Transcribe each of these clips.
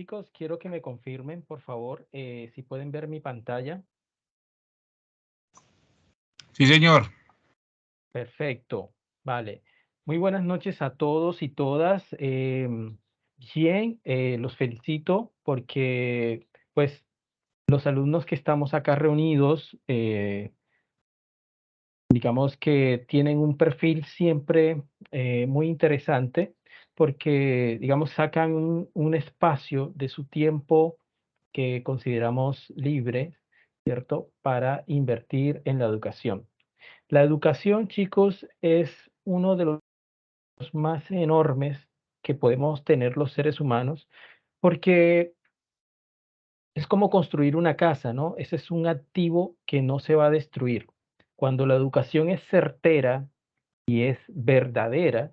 Chicos, quiero que me confirmen, por favor, si pueden ver mi pantalla. Sí, señor. Perfecto, vale. Muy buenas noches a todos y todas. Bien, los felicito porque, pues, los alumnos que estamos acá reunidos, digamos que tienen un perfil siempre muy interesante porque, digamos, sacan un espacio de su tiempo que consideramos libre, ¿cierto? Para invertir en la educación. La educación, chicos, es uno de los más enormes que podemos tener los seres humanos porque es como construir una casa, ¿no? Ese es un activo que no se va a destruir. Cuando la educación es certera y es verdadera,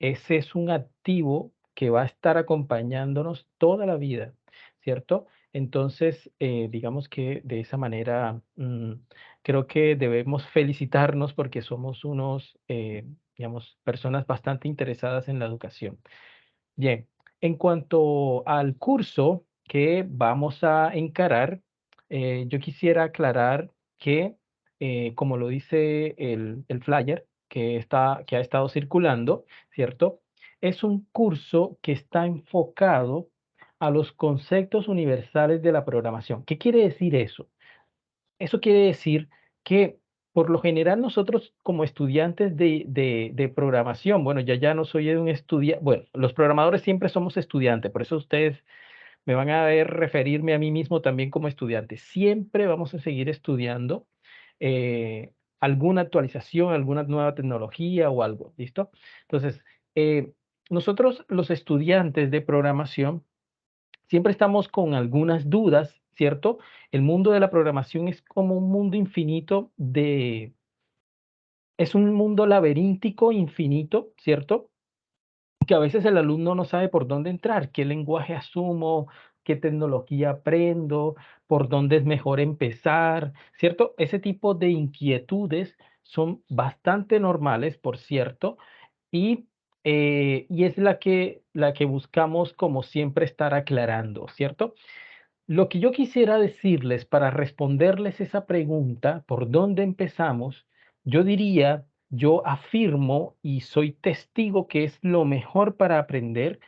ese es un activo que va a estar acompañándonos toda la vida, ¿cierto? Entonces, digamos que de esa manera, creo que debemos felicitarnos porque somos unos, digamos, personas bastante interesadas en la educación. Bien, en cuanto al curso que vamos a encarar, yo quisiera aclarar que, como lo dice el flyer que ha estado circulando, ¿cierto? Es un curso que está enfocado a los conceptos universales de la programación. ¿Qué quiere decir eso? Eso quiere decir que, por lo general, nosotros como estudiantes de programación, bueno, ya no soy un estudiante, bueno, los programadores siempre somos estudiantes, por eso ustedes me van a ver referirme a mí mismo también como estudiante. Siempre vamos a seguir estudiando alguna actualización, alguna nueva tecnología o algo, ¿listo? Entonces, nosotros los estudiantes de programación siempre estamos con algunas dudas, ¿cierto? El mundo de la programación es como un mundo infinito es un mundo laberíntico infinito, ¿cierto? Que a veces el alumno no sabe por dónde entrar, qué lenguaje asumo, qué tecnología aprendo, por dónde es mejor empezar, ¿cierto? Ese tipo de inquietudes son bastante normales, por cierto, y es la que buscamos como siempre estar aclarando, ¿cierto? Lo que yo quisiera decirles para responderles esa pregunta, ¿por dónde empezamos? Yo diría, yo afirmo y soy testigo que es lo mejor para aprender,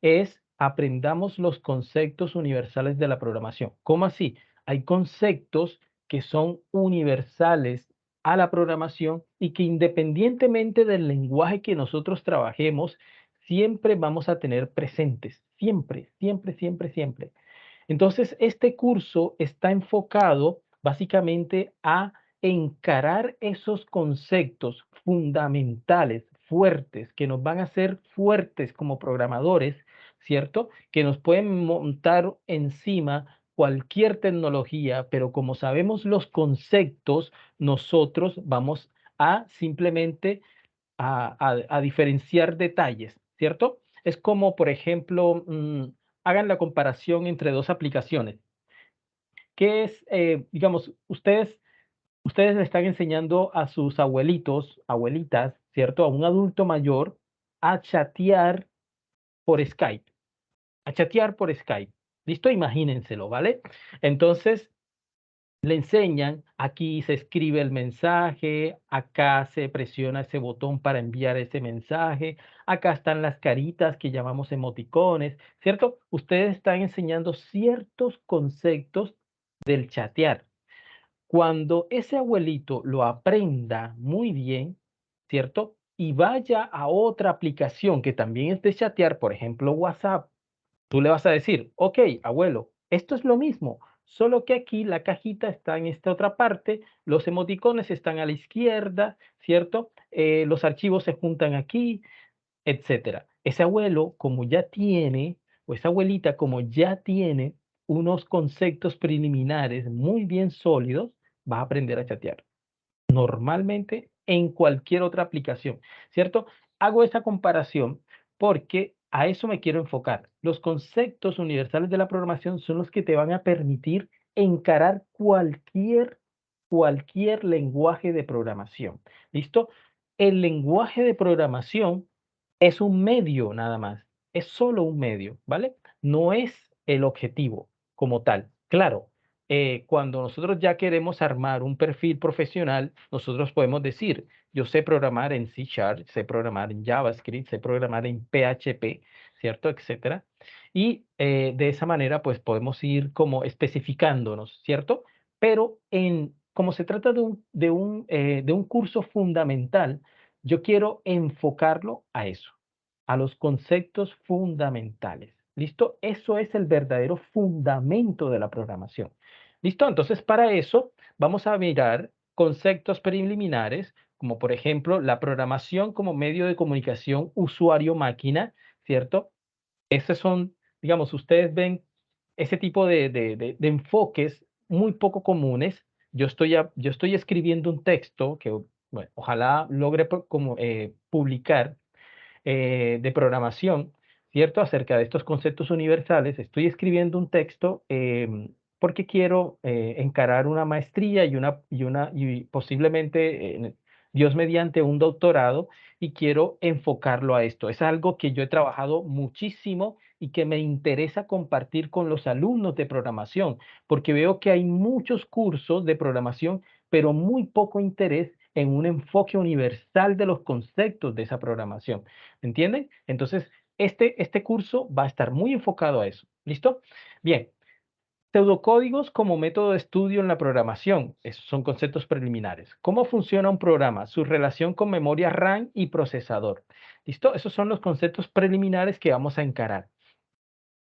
es aprendamos los conceptos universales de la programación. ¿Cómo así? Hay conceptos que son universales a la programación y que independientemente del lenguaje que nosotros trabajemos, siempre vamos a tener presentes, siempre, siempre, siempre, siempre. Entonces, este curso está enfocado básicamente a encarar esos conceptos fundamentales, fuertes, que nos van a hacer fuertes como programadores, ¿cierto? Que nos pueden montar encima cualquier tecnología, pero como sabemos los conceptos, nosotros vamos a simplemente a diferenciar detalles, ¿cierto? Es como, por ejemplo, hagan la comparación entre dos aplicaciones. ¿Qué es, digamos, ustedes le están enseñando a sus abuelitos, abuelitas, ¿cierto? A un adulto mayor a chatear por Skype, a chatear por Skype. ¿Listo? Imagínenselo, ¿vale? Entonces, le enseñan, aquí se escribe el mensaje, acá se presiona ese botón para enviar ese mensaje, acá están las caritas que llamamos emoticones, ¿cierto? Ustedes están enseñando ciertos conceptos del chatear. Cuando ese abuelito lo aprenda muy bien, ¿cierto? Y vaya a otra aplicación que también es de chatear, por ejemplo, WhatsApp. Tú le vas a decir, ok, abuelo, esto es lo mismo, solo que aquí la cajita está en esta otra parte, los emoticones están a la izquierda, ¿cierto? Los archivos se juntan aquí, etcétera. Ese abuelo, como ya tiene, o esa abuelita, como ya tiene unos conceptos preliminares muy bien sólidos, va a aprender a chatear normalmente en cualquier otra aplicación, ¿cierto? Hago esa comparación porque a eso me quiero enfocar. Los conceptos universales de la programación son los que te van a permitir encarar cualquier lenguaje de programación. ¿Listo? El lenguaje de programación es un medio nada más, es solo un medio, ¿vale? No es el objetivo como tal. Claro, cuando nosotros ya queremos armar un perfil profesional, nosotros podemos decir, yo sé programar en C Sharp, sé programar en JavaScript, sé programar en PHP, ¿cierto? Etcétera. Y de esa manera, pues podemos ir como especificándonos, ¿cierto? Pero como se trata de un curso fundamental, yo quiero enfocarlo a eso, a los conceptos fundamentales. ¿Listo? Eso es el verdadero fundamento de la programación. ¿Listo? Entonces, para eso vamos a mirar conceptos preliminares, como por ejemplo la programación como medio de comunicación usuario-máquina, ¿cierto? Esos son, digamos, ustedes ven ese tipo de enfoques muy poco comunes. Yo estoy escribiendo un texto que, bueno, ojalá logre publicar de programación, ¿cierto? Acerca de estos conceptos universales. Estoy escribiendo un texto porque quiero encarar una maestría y posiblemente, Dios mediante, un doctorado y quiero enfocarlo a esto. Es algo que yo he trabajado muchísimo y que me interesa compartir con los alumnos de programación, porque veo que hay muchos cursos de programación, pero muy poco interés en un enfoque universal de los conceptos de esa programación. ¿Entienden? Entonces, este curso va a estar muy enfocado a eso. ¿Listo? Bien, pseudocódigos como método de estudio en la programación. Esos son conceptos preliminares. ¿Cómo funciona un programa? Su relación con memoria RAM y procesador. ¿Listo? Esos son los conceptos preliminares que vamos a encarar.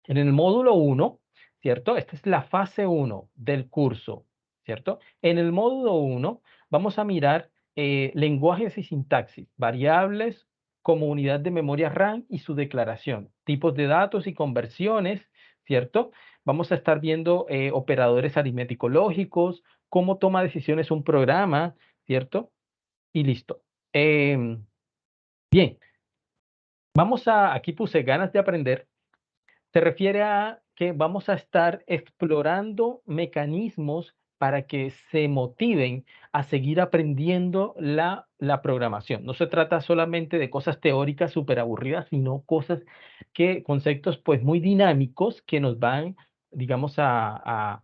En el módulo 1, ¿cierto? Esta es la fase 1 del curso, ¿cierto? En el módulo 1 vamos a mirar lenguajes y sintaxis, variables como unidad de memoria RAM y su declaración, tipos de datos y conversiones, ¿cierto? Vamos a estar viendo operadores aritméticos lógicos, cómo toma decisiones un programa, ¿cierto? Y listo. Bien, aquí puse ganas de aprender. Se refiere a que vamos a estar explorando mecanismos para que se motiven a seguir aprendiendo la programación. No se trata solamente de cosas teóricas súper aburridas, sino conceptos pues muy dinámicos que nos van, digamos, a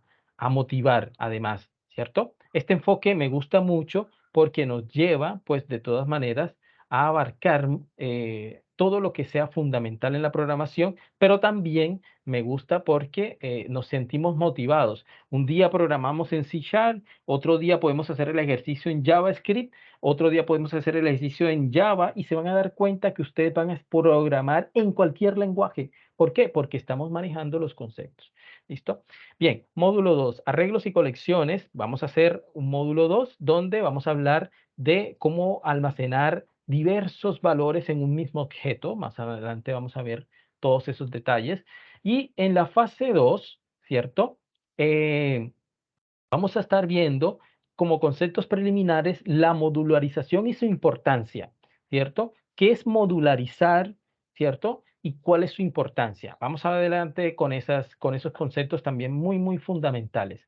motivar además, ¿cierto? Este enfoque me gusta mucho porque nos lleva, pues de todas maneras, a abarcar todo lo que sea fundamental en la programación, pero también me gusta porque nos sentimos motivados. Un día programamos en C Sharp, otro día podemos hacer el ejercicio en JavaScript, otro día podemos hacer el ejercicio en Java y se van a dar cuenta que ustedes van a programar en cualquier lenguaje. ¿Por qué? Porque estamos manejando los conceptos. ¿Listo? Bien, módulo 2, arreglos y colecciones. Vamos a hacer un módulo 2 donde vamos a hablar de cómo almacenar diversos valores en un mismo objeto. Más adelante vamos a ver todos esos detalles. Y en la fase 2, ¿cierto? Eh, Vamos a estar viendo como conceptos preliminares la modularización y su importancia, ¿cierto? ¿Qué es modularizar, ¿cierto? Y cuál es su importancia. Vamos adelante con esos conceptos también muy, muy fundamentales.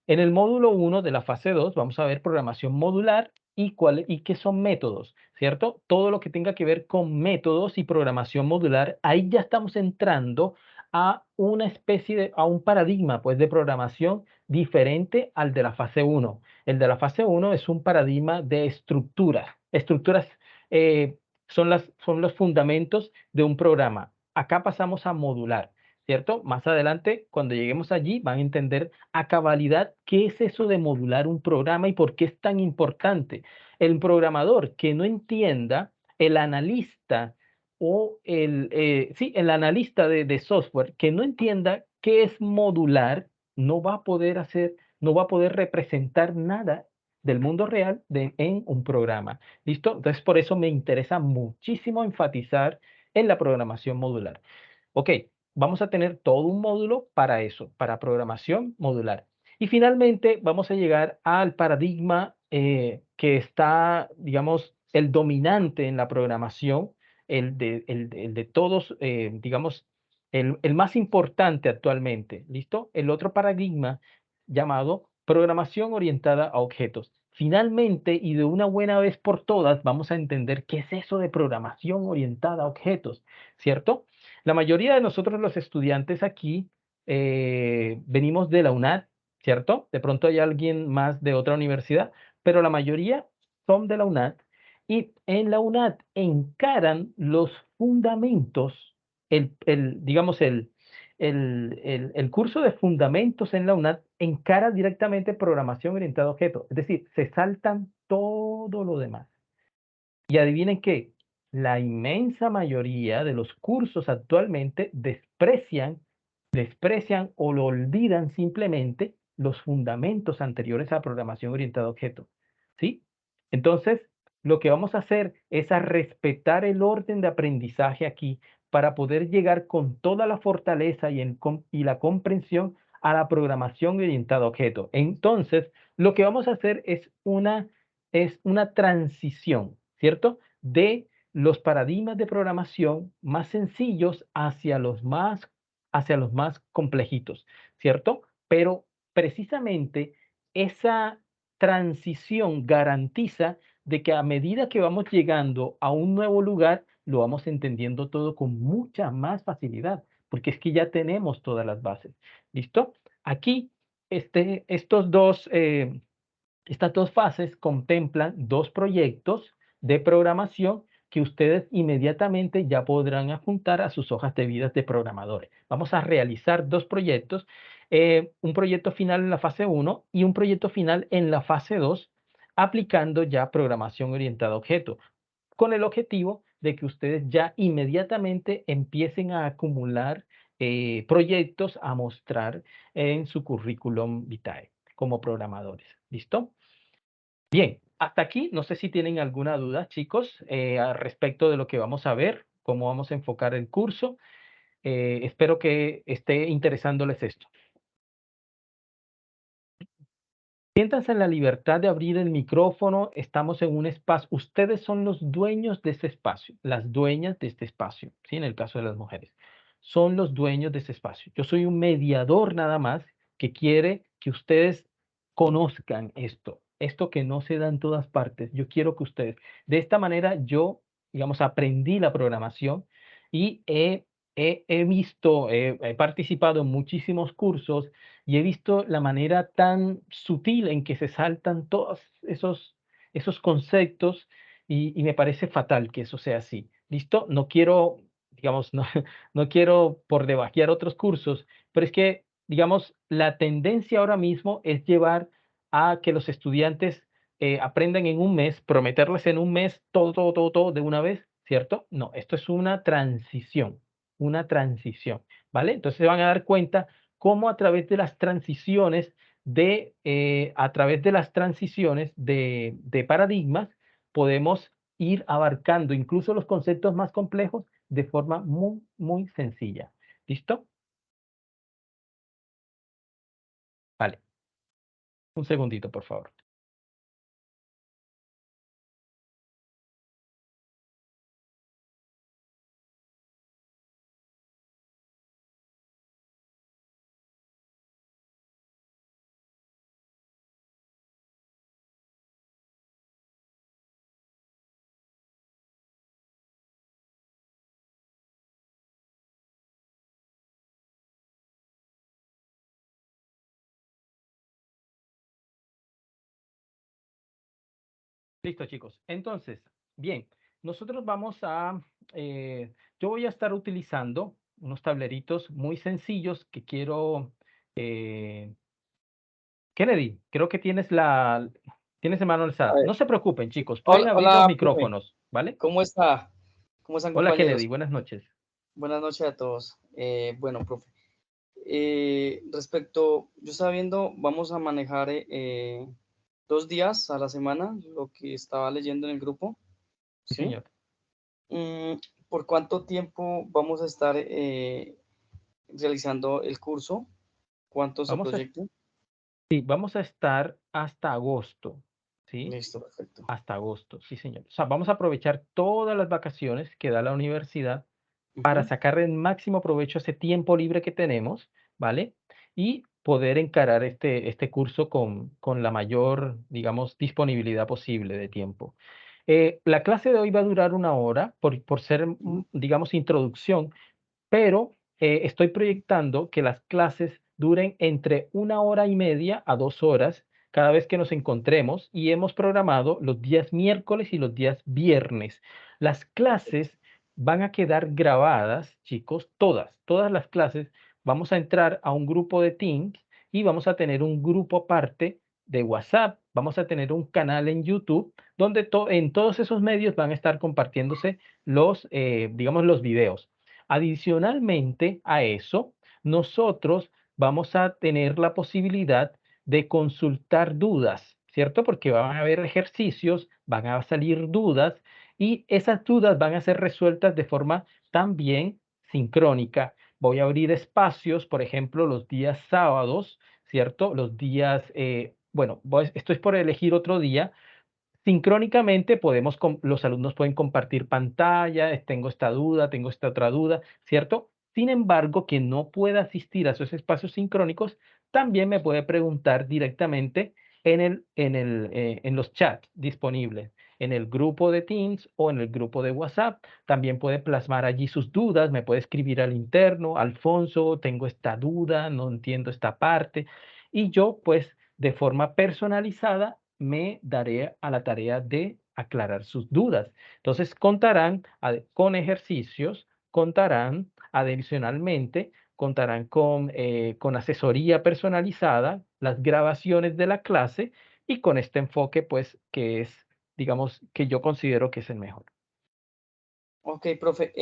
En el módulo 1 de la fase 2 vamos a ver programación modular y qué son métodos, ¿cierto? Todo lo que tenga que ver con métodos y programación modular, ahí ya estamos entrando a una a un paradigma, pues, de programación diferente al de la fase 1. El de la fase 1 es un paradigma de estructuras. Estructuras eh, son los fundamentos de un programa. Acá pasamos a modular. ¿Cierto? Más adelante, cuando lleguemos allí, van a entender a cabalidad qué es eso de modular un programa y por qué es tan importante. El programador que no entienda, el analista el analista de software que no entienda qué es modular, no va a poder no va a poder representar nada del mundo real en un programa. ¿Listo? Entonces, por eso me interesa muchísimo enfatizar en la programación modular. Ok, vamos a tener todo un módulo para eso, para programación modular. Y finalmente vamos a llegar al paradigma que está, digamos, el dominante en la programación, el de todos, digamos, el más importante actualmente. ¿Listo? El otro paradigma llamado programación orientada a objetos. Finalmente, y de una buena vez por todas, vamos a entender qué es eso de programación orientada a objetos, ¿cierto? La mayoría de nosotros los estudiantes aquí venimos de la UNAD, ¿cierto? De pronto hay alguien más de otra universidad, pero la mayoría son de la UNAD y en la UNAD encaran los fundamentos, digamos, el curso de fundamentos en la UNAD encara directamente programación orientada a objetos, es decir, se saltan todo lo demás. Y adivinen qué, la inmensa mayoría de los cursos actualmente desprecian o lo olvidan simplemente los fundamentos anteriores a programación orientada a objetos, ¿sí? Entonces, lo que vamos a hacer es a respetar el orden de aprendizaje aquí para poder llegar con toda la fortaleza y la comprensión a la programación orientada a objetos. Entonces, lo que vamos a hacer es una transición, ¿cierto? De los paradigmas de programación más sencillos hacia los más complejitos, ¿cierto? Pero precisamente esa transición garantiza de que a medida que vamos llegando a un nuevo lugar, lo vamos entendiendo todo con mucha más facilidad, porque es que ya tenemos todas las bases. ¿Listo? Aquí, estas dos fases contemplan dos proyectos de programación que ustedes inmediatamente ya podrán adjuntar a sus hojas de vida de programadores. Vamos a realizar dos proyectos, un proyecto final en la fase 1 y un proyecto final en la fase 2, aplicando ya programación orientada a objetos, con el objetivo de que ustedes ya inmediatamente empiecen a acumular proyectos a mostrar en su currículum vitae como programadores. ¿Listo? Bien, hasta aquí, no sé si tienen alguna duda, chicos, al respecto de lo que vamos a ver, cómo vamos a enfocar el curso. Espero que esté interesándoles esto. Siéntanse en la libertad de abrir el micrófono, estamos en un espacio, ustedes son los dueños de ese espacio, las dueñas de este espacio, ¿sí? En el caso de las mujeres, son los dueños de ese espacio. Yo soy un mediador nada más que quiere que ustedes conozcan esto que no se da en todas partes. Yo quiero que ustedes, de esta manera yo, digamos, aprendí la programación y he participado en muchísimos cursos y he visto la manera tan sutil en que se saltan todos esos conceptos y me parece fatal que eso sea así. ¿Listo? No quiero, digamos, no, no quiero por debajear otros cursos, pero es que, digamos, la tendencia ahora mismo es llevar a que los estudiantes aprendan en un mes, prometerles en un mes todo, todo, todo, todo de una vez, ¿cierto? No, esto es una transición, ¿vale? Entonces se van a dar cuenta cómo a través de las transiciones de paradigmas podemos ir abarcando incluso los conceptos más complejos de forma muy, muy sencilla. ¿Listo? Vale. Un segundito, por favor. Listo, chicos. Entonces, bien, nosotros yo voy a estar utilizando unos tableritos muy sencillos que quiero, eh, Kennedy, creo que tienes en mano el A SAT. ver, No se preocupen, sí. chicos, pueden Hola, abrir los hola, profe. micrófonos, ¿vale? ¿Cómo está? ¿Cómo están, Hola, Kennedy, compañeros? buenas noches. Buenas noches a todos. Bueno, profe, yo estaba viendo, vamos a manejar 2 días a la semana, lo que estaba leyendo en el grupo, Sí, ¿sí? señor. Mm, ¿Por cuánto tiempo vamos a estar realizando el curso? ¿Cuánto se Vamos a, proyecta? sí, vamos a estar hasta agosto, ¿sí? Listo, perfecto. Hasta agosto, sí, señor. O sea, vamos a aprovechar todas las vacaciones que da la universidad para Ujú. sacar el máximo provecho a ese tiempo libre que tenemos, ¿vale? Y poder encarar este curso con la mayor, digamos, disponibilidad posible de tiempo. La clase de hoy va a durar 1 hora por ser, Ujú. digamos, introducción, pero estoy proyectando que las clases duren entre 1 hora y media a 2 horas cada vez que nos encontremos y hemos programado los días miércoles y los días viernes. Las clases van a quedar grabadas, chicos, todas las clases. Vamos a entrar a un grupo de Teams y vamos a tener un grupo aparte de WhatsApp. Vamos a tener un canal en YouTube donde en todos esos medios van a estar compartiéndose digamos, los videos. Adicionalmente a eso, nosotros vamos a tener la posibilidad de consultar dudas, ¿cierto? Porque van a haber ejercicios, van a salir dudas y esas dudas van a ser resueltas de forma también sincrónica. Voy a abrir espacios, por ejemplo, los días sábados, ¿cierto? Los días, bueno, esto es por elegir otro día. Sincrónicamente los alumnos pueden compartir pantalla, tengo esta duda, tengo esta otra duda, ¿cierto? Sin embargo, quien no pueda asistir a esos espacios sincrónicos, también me puede preguntar directamente en los chats disponibles, en el grupo de Teams o en el grupo de WhatsApp. También puede plasmar allí sus dudas, me puede escribir al interno: Alfonso, tengo esta duda, no entiendo esta parte. Y yo, pues, de forma personalizada, me daré a la tarea de aclarar sus dudas. Entonces, con ejercicios, contarán adicionalmente, contarán con asesoría personalizada, las grabaciones de la clase y con este enfoque, pues, que es, digamos, que yo considero que es el mejor. Ok, profe.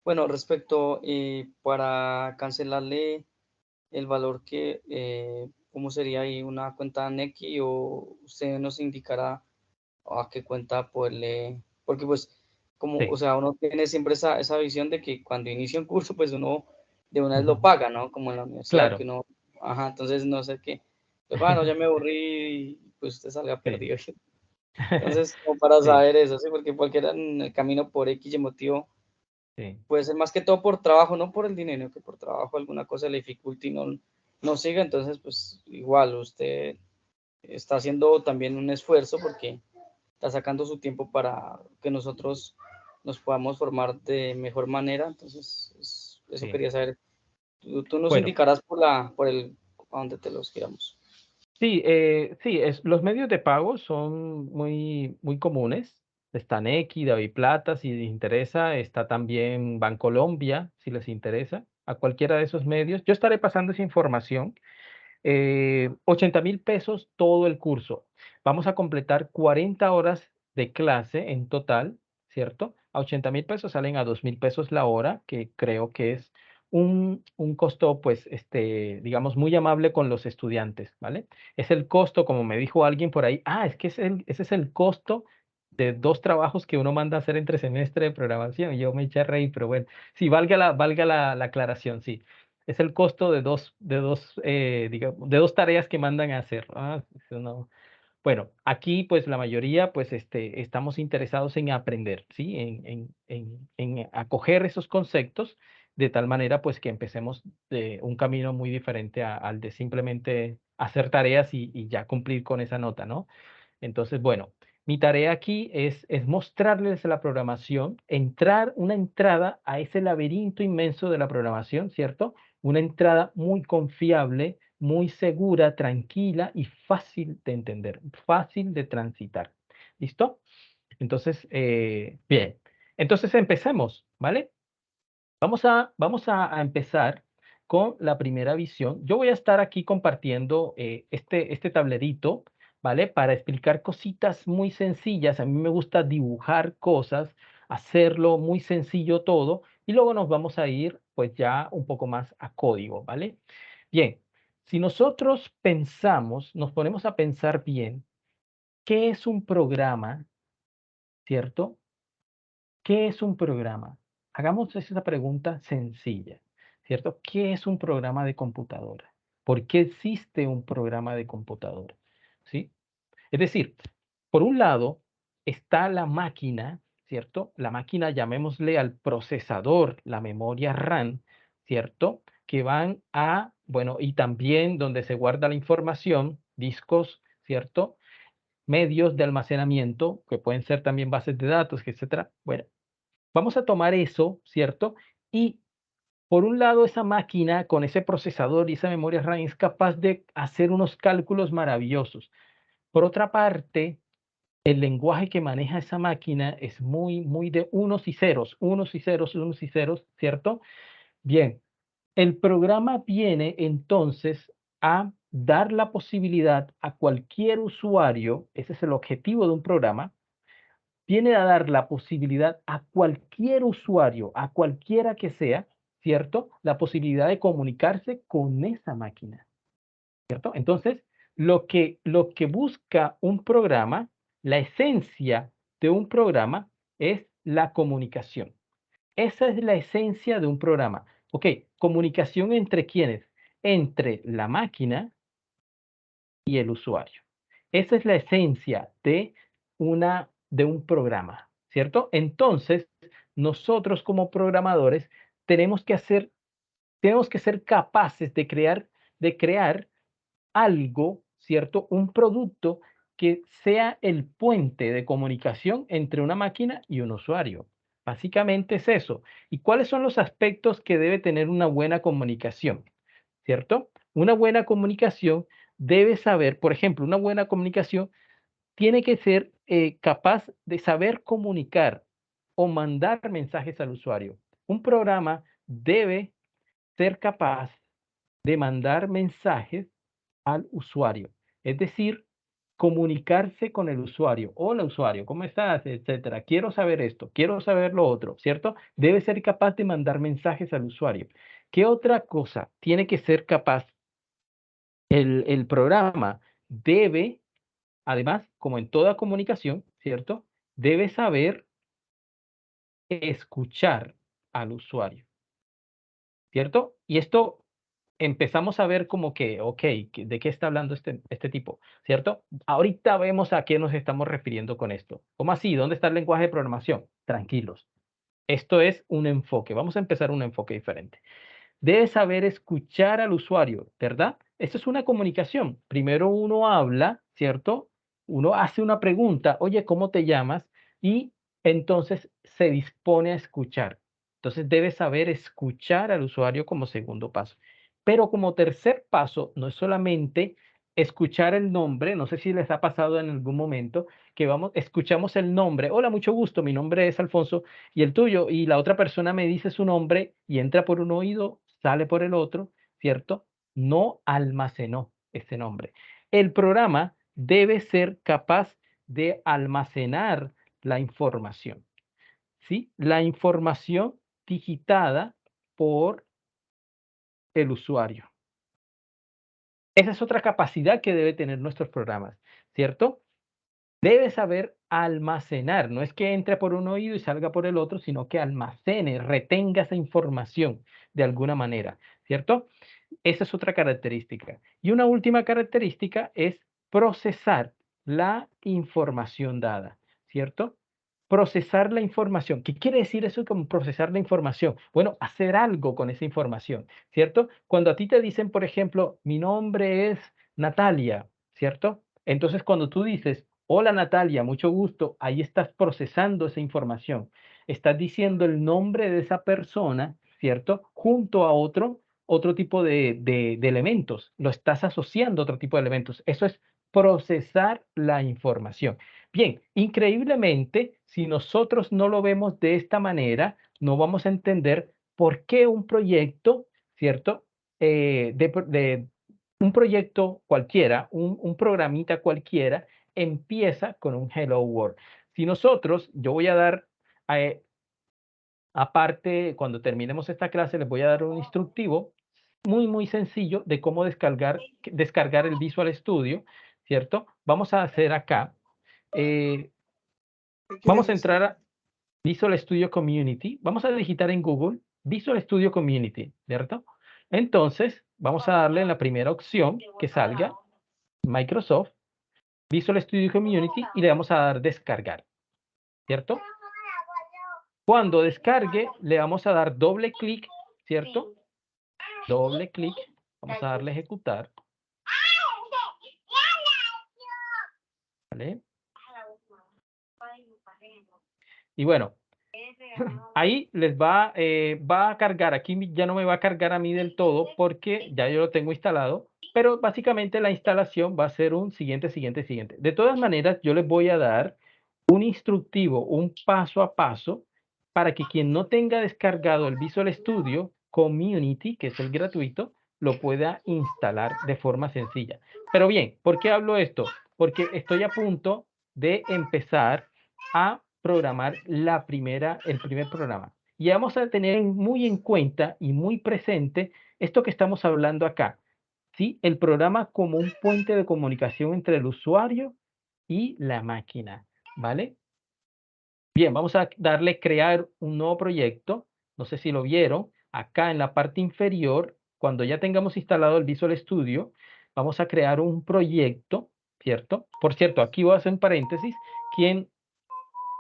Bueno, respecto, para cancelarle el valor que, ¿cómo sería ahí una cuenta Nequi o usted nos indicará a qué cuenta poderle? Porque pues, como, o Sí, sea, uno tiene siempre esa visión de que cuando inicia un curso, pues uno de una vez lo ujú, paga, ¿no? Como en la universidad, que claro, uno, ajá, entonces no sé qué, pues bueno, ya me aburrí y pues usted salga sí, perdido. Entonces, como para sí, saber eso, sí, porque cualquiera en el camino por X y motivo, sí, puede ser más que todo por trabajo, no por el dinero, que por trabajo alguna cosa le dificulte y no siga, entonces pues igual usted está haciendo también un esfuerzo porque está sacando su tiempo para que nosotros nos podamos formar de mejor manera, entonces eso sí. quería saber. Tú nos Bueno. indicarás por el, a dónde te los giramos. Sí, sí, los medios de pago son muy comunes. Está Nequi, Plata, si les interesa. Está también Bancolombia, si les interesa. A cualquiera de esos medios. Yo estaré pasando esa información. 80.000 pesos todo el curso. Vamos a completar 40 horas de clase en total, ¿cierto? A 80.000 pesos salen a 2.000 pesos la hora, que creo que es un costo, pues, digamos, muy amable con los estudiantes, ¿vale? Es el costo, como me dijo alguien por ahí, es que ese es el costo de 2 trabajos que uno manda a hacer entre semestre de programación. Y yo me eché a reír, pero bueno, sí, valga la aclaración, sí. Es el costo digamos, de 2 tareas que mandan a hacer. Eso no. Bueno, aquí pues la mayoría pues estamos interesados en aprender, ¿sí? En acoger esos conceptos de tal manera pues que empecemos de un camino muy diferente al de simplemente hacer tareas y ya cumplir con esa nota, ¿no? Entonces, bueno, mi tarea aquí es mostrarles la programación, una entrada a ese laberinto inmenso de la programación, ¿cierto? Una entrada muy confiable, muy segura, tranquila y fácil de entender, fácil de transitar. ¿Listo? Entonces, bien. Entonces empecemos, ¿vale? Vamos a empezar con la primera visión. Yo voy a estar aquí compartiendo este tablerito, ¿vale? Para explicar cositas muy sencillas. A mí me gusta dibujar cosas, hacerlo muy sencillo todo, y luego nos vamos a ir pues ya un poco más a código, ¿vale? Bien, si nosotros nos ponemos a pensar bien, ¿qué es un programa? ¿Cierto? ¿Qué es un programa? Hagamos esa pregunta sencilla, ¿cierto? ¿Qué es un programa de computadora? ¿Por qué existe un programa de computadora? ¿Sí? Es decir, por un lado está la máquina, ¿cierto? La máquina, llamémosle al procesador, la memoria RAM, ¿cierto? Que bueno, y también donde se guarda la información, discos, ¿cierto? Medios de almacenamiento, que pueden ser también bases de datos, etcétera. Bueno, vamos a tomar eso, ¿cierto? Y Por un lado, esa máquina con ese procesador y esa memoria RAM es capaz de hacer unos cálculos maravillosos. Por otra parte, el lenguaje que maneja esa máquina es muy de unos y ceros, unos y ceros, unos y ceros, ¿cierto? Bien, el programa viene entonces a dar la posibilidad a cualquier usuario, ese es el objetivo de un programa, viene a dar la posibilidad a cualquier usuario, a cualquiera que sea, ¿cierto? La posibilidad de comunicarse con esa máquina, ¿cierto? Entonces, lo que busca un programa, la esencia de un programa es la comunicación. Esa es la esencia de un programa. Ok, comunicación entre quiénes? Entre la máquina y el usuario. Esa es la esencia de un programa, ¿cierto? Entonces, nosotros como programadores tenemos que hacer, tenemos que ser capaces de crear algo, ¿cierto? Un producto que sea el puente de comunicación entre una máquina y un usuario. Básicamente es eso. ¿Y cuáles son los aspectos que debe tener una buena comunicación? ¿Cierto? Una buena comunicación debe saber, por ejemplo, una buena comunicación tiene que ser capaz de saber comunicar o mandar mensajes al usuario. Un programa debe ser capaz de mandar mensajes al usuario. Es decir, comunicarse con el usuario. Hola usuario, ¿cómo estás? Etcétera. Quiero saber esto, quiero saber lo otro, ¿cierto? Debe ser capaz de mandar mensajes al usuario. ¿Qué otra cosa tiene que ser capaz el programa? Debe, además, como en toda comunicación, ¿cierto? Debe saber escuchar al usuario, ¿cierto? Y esto empezamos a ver como que, ok, ¿de qué está hablando este tipo? ¿Cierto? Ahorita vemos a qué nos estamos refiriendo con esto. ¿Cómo así? ¿Dónde está el lenguaje de programación? Tranquilos. Esto es un enfoque. Vamos a empezar un enfoque diferente. Debe saber escuchar al usuario, ¿verdad? Esto es una comunicación. Primero uno habla, ¿cierto? Uno hace una pregunta, oye, ¿cómo te llamas? Y entonces se dispone a escuchar. Entonces debe saber escuchar al usuario como segundo paso. Pero como tercer paso, no es solamente escuchar el nombre, no sé si les ha pasado en algún momento que escuchamos el nombre, hola, mucho gusto, mi nombre es Alfonso y el tuyo, y la otra persona me dice su nombre y entra por un oído, sale por el otro, ¿cierto? No almacenó ese nombre. El programa debe ser capaz de almacenar la información, ¿sí? La información digitada por el usuario. Esa es otra capacidad que debe tener nuestros programas, ¿cierto? Debe saber almacenar, no es que entre por un oído y salga por el otro, sino que almacene, retenga esa información de alguna manera, ¿cierto? Esa es otra característica. Y una última característica es procesar la información dada, ¿cierto? Procesar la información. ¿Qué quiere decir eso con procesar la información? Bueno, hacer algo con esa información, ¿cierto? Cuando a ti te dicen, por ejemplo, mi nombre es Natalia, ¿cierto? Entonces, cuando tú dices, hola Natalia, mucho gusto, ahí estás procesando esa información. Estás diciendo el nombre de esa persona, ¿cierto? Junto a otro tipo de elementos. Lo estás asociando a otro tipo de elementos. Eso es procesar la información. Bien, increíblemente, si nosotros no lo vemos de esta manera, no vamos a entender por qué un proyecto, ¿cierto? De un proyecto cualquiera, un programita cualquiera, empieza con un Hello World. Si nosotros, yo voy a dar, eh, aparte, cuando terminemos esta clase, les voy a dar un instructivo muy sencillo de cómo descargar el Visual Studio, ¿cierto? Vamos a hacer acá. eh, ¿Qué quiere Vamos a decir? entrar a Visual Studio Community. Vamos a digitar en Google Visual Studio Community, ¿cierto? Entonces, vamos a darle en la primera opción que salga Microsoft, Visual Studio Community y le vamos a dar descargar, ¿cierto? Cuando descargue, le vamos a dar doble clic, ¿cierto? Doble clic. Vamos a darle ejecutar, ¿vale? Y bueno, Ahí les va a cargar, aquí ya no me va a cargar a mí del todo porque ya yo lo tengo instalado, pero básicamente la instalación va a ser un siguiente, siguiente, siguiente. De todas maneras, yo les voy a dar un instructivo, un paso a paso, para que quien no tenga descargado el Visual Studio Community, que es el gratuito, lo pueda instalar de forma sencilla. Pero bien, ¿por qué hablo esto? Porque estoy a punto de empezar a programar el primer programa. Y vamos a tener muy en cuenta y muy presente esto que estamos hablando acá. ¿Sí? El programa como un puente de comunicación entre el usuario y la máquina. ¿Vale? Bien, vamos a darle crear un nuevo proyecto. No sé si lo vieron. Acá en la parte inferior, cuando ya tengamos instalado el Visual Studio, vamos a crear un proyecto, ¿cierto? Por cierto, aquí voy a hacer un paréntesis. Quien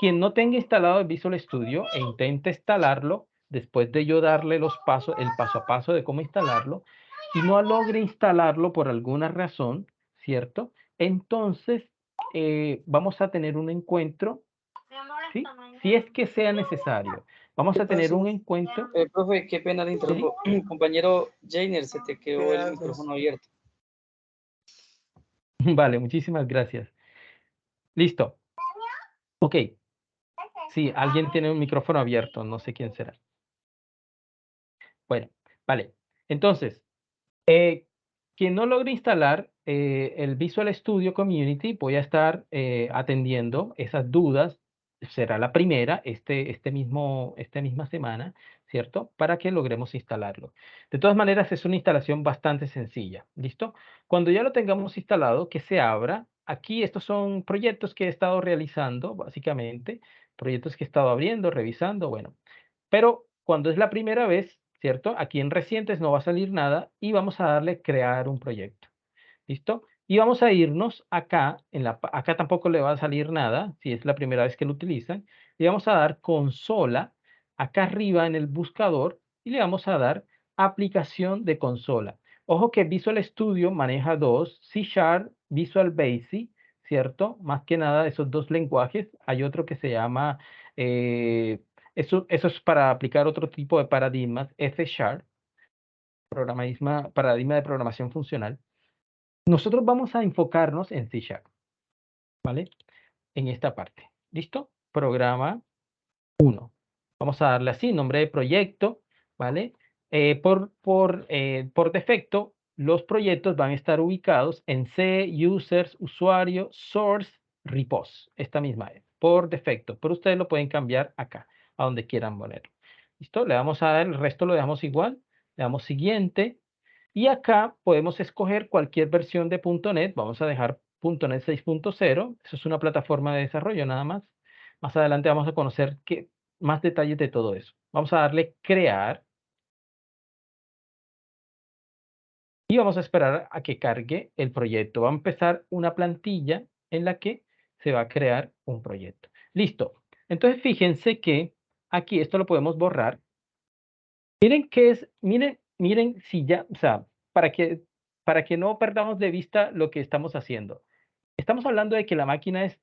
quien no tenga instalado el Visual Studio e intente instalarlo, después de yo darle los pasos, el paso a paso de cómo instalarlo, y no logre instalarlo por alguna razón, ¿cierto? Entonces, vamos a tener un encuentro, ¿sí? Si es que sea necesario. Vamos ¿Qué a tener un pasó? encuentro, Profe, qué pena le ¿sí? interrumpo. Compañero Jainer, se te quedó el micrófono abierto. Vale, muchísimas gracias. Listo. Ok. Sí, alguien tiene un micrófono abierto, no sé quién será. Bueno, vale. Entonces, quien no logre instalar el Visual Studio Community, voy a estar atendiendo esas dudas. Será la primera, esta misma semana, ¿cierto? Para que logremos instalarlo. De todas maneras, es una instalación bastante sencilla, ¿listo? Cuando ya lo tengamos instalado, que se abra. Aquí estos son proyectos que he estado realizando, básicamente, proyectos que he estado abriendo, revisando, bueno. Pero cuando es la primera vez, ¿cierto? Aquí en recientes no va a salir nada y vamos a darle crear un proyecto. ¿Listo? Y vamos a irnos acá, acá tampoco le va a salir nada, si es la primera vez que lo utilizan, y vamos a dar consola, acá arriba en el buscador, y le vamos a dar aplicación de consola. Ojo que Visual Studio maneja dos, C Sharp, Visual Basic, ¿cierto? Más que nada esos dos lenguajes. Hay otro que se llama, eso es para aplicar otro tipo de paradigmas, F Sharp, paradigma de programación funcional. Nosotros vamos a enfocarnos en C Sharp, ¿vale? En esta parte. ¿Listo? Programa 1. Vamos a darle así, nombre de proyecto, ¿vale? Por defecto, los proyectos van a estar ubicados en C, users, usuario, source, repos. Esta misma es, por defecto. Pero ustedes lo pueden cambiar acá, a donde quieran ponerlo. ¿Listo? Le vamos a dar, el resto lo dejamos igual. Le damos siguiente. Y acá podemos escoger cualquier versión de .NET. Vamos a dejar .NET 6.0. Eso es una plataforma de desarrollo nada más. Más adelante vamos a conocer más detalles de todo eso. Vamos a darle crear y vamos a esperar a que cargue el proyecto. Va a empezar una plantilla en la que se va a crear un proyecto. Listo. Entonces fíjense que aquí esto lo podemos borrar. Miren qué es, miren si ya, o sea, para que no perdamos de vista lo que estamos haciendo. Estamos hablando de que la máquina es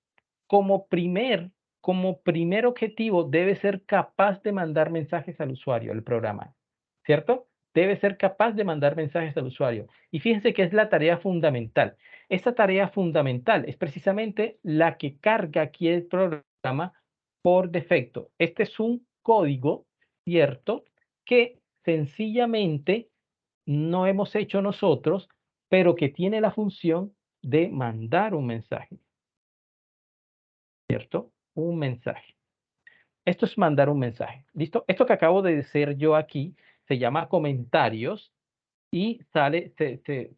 como primer objetivo, debe ser capaz de mandar mensajes al usuario, el programa, ¿cierto? Debe ser capaz de mandar mensajes al usuario. Y fíjense que es la tarea fundamental. Esta tarea fundamental es precisamente la que carga aquí el programa por defecto. Este es un código, ¿cierto? Que sencillamente no hemos hecho nosotros, pero que tiene la función de mandar un mensaje, ¿cierto? Un mensaje. Esto es mandar un mensaje. ¿Listo? Esto que acabo de decir yo aquí se llama comentarios y se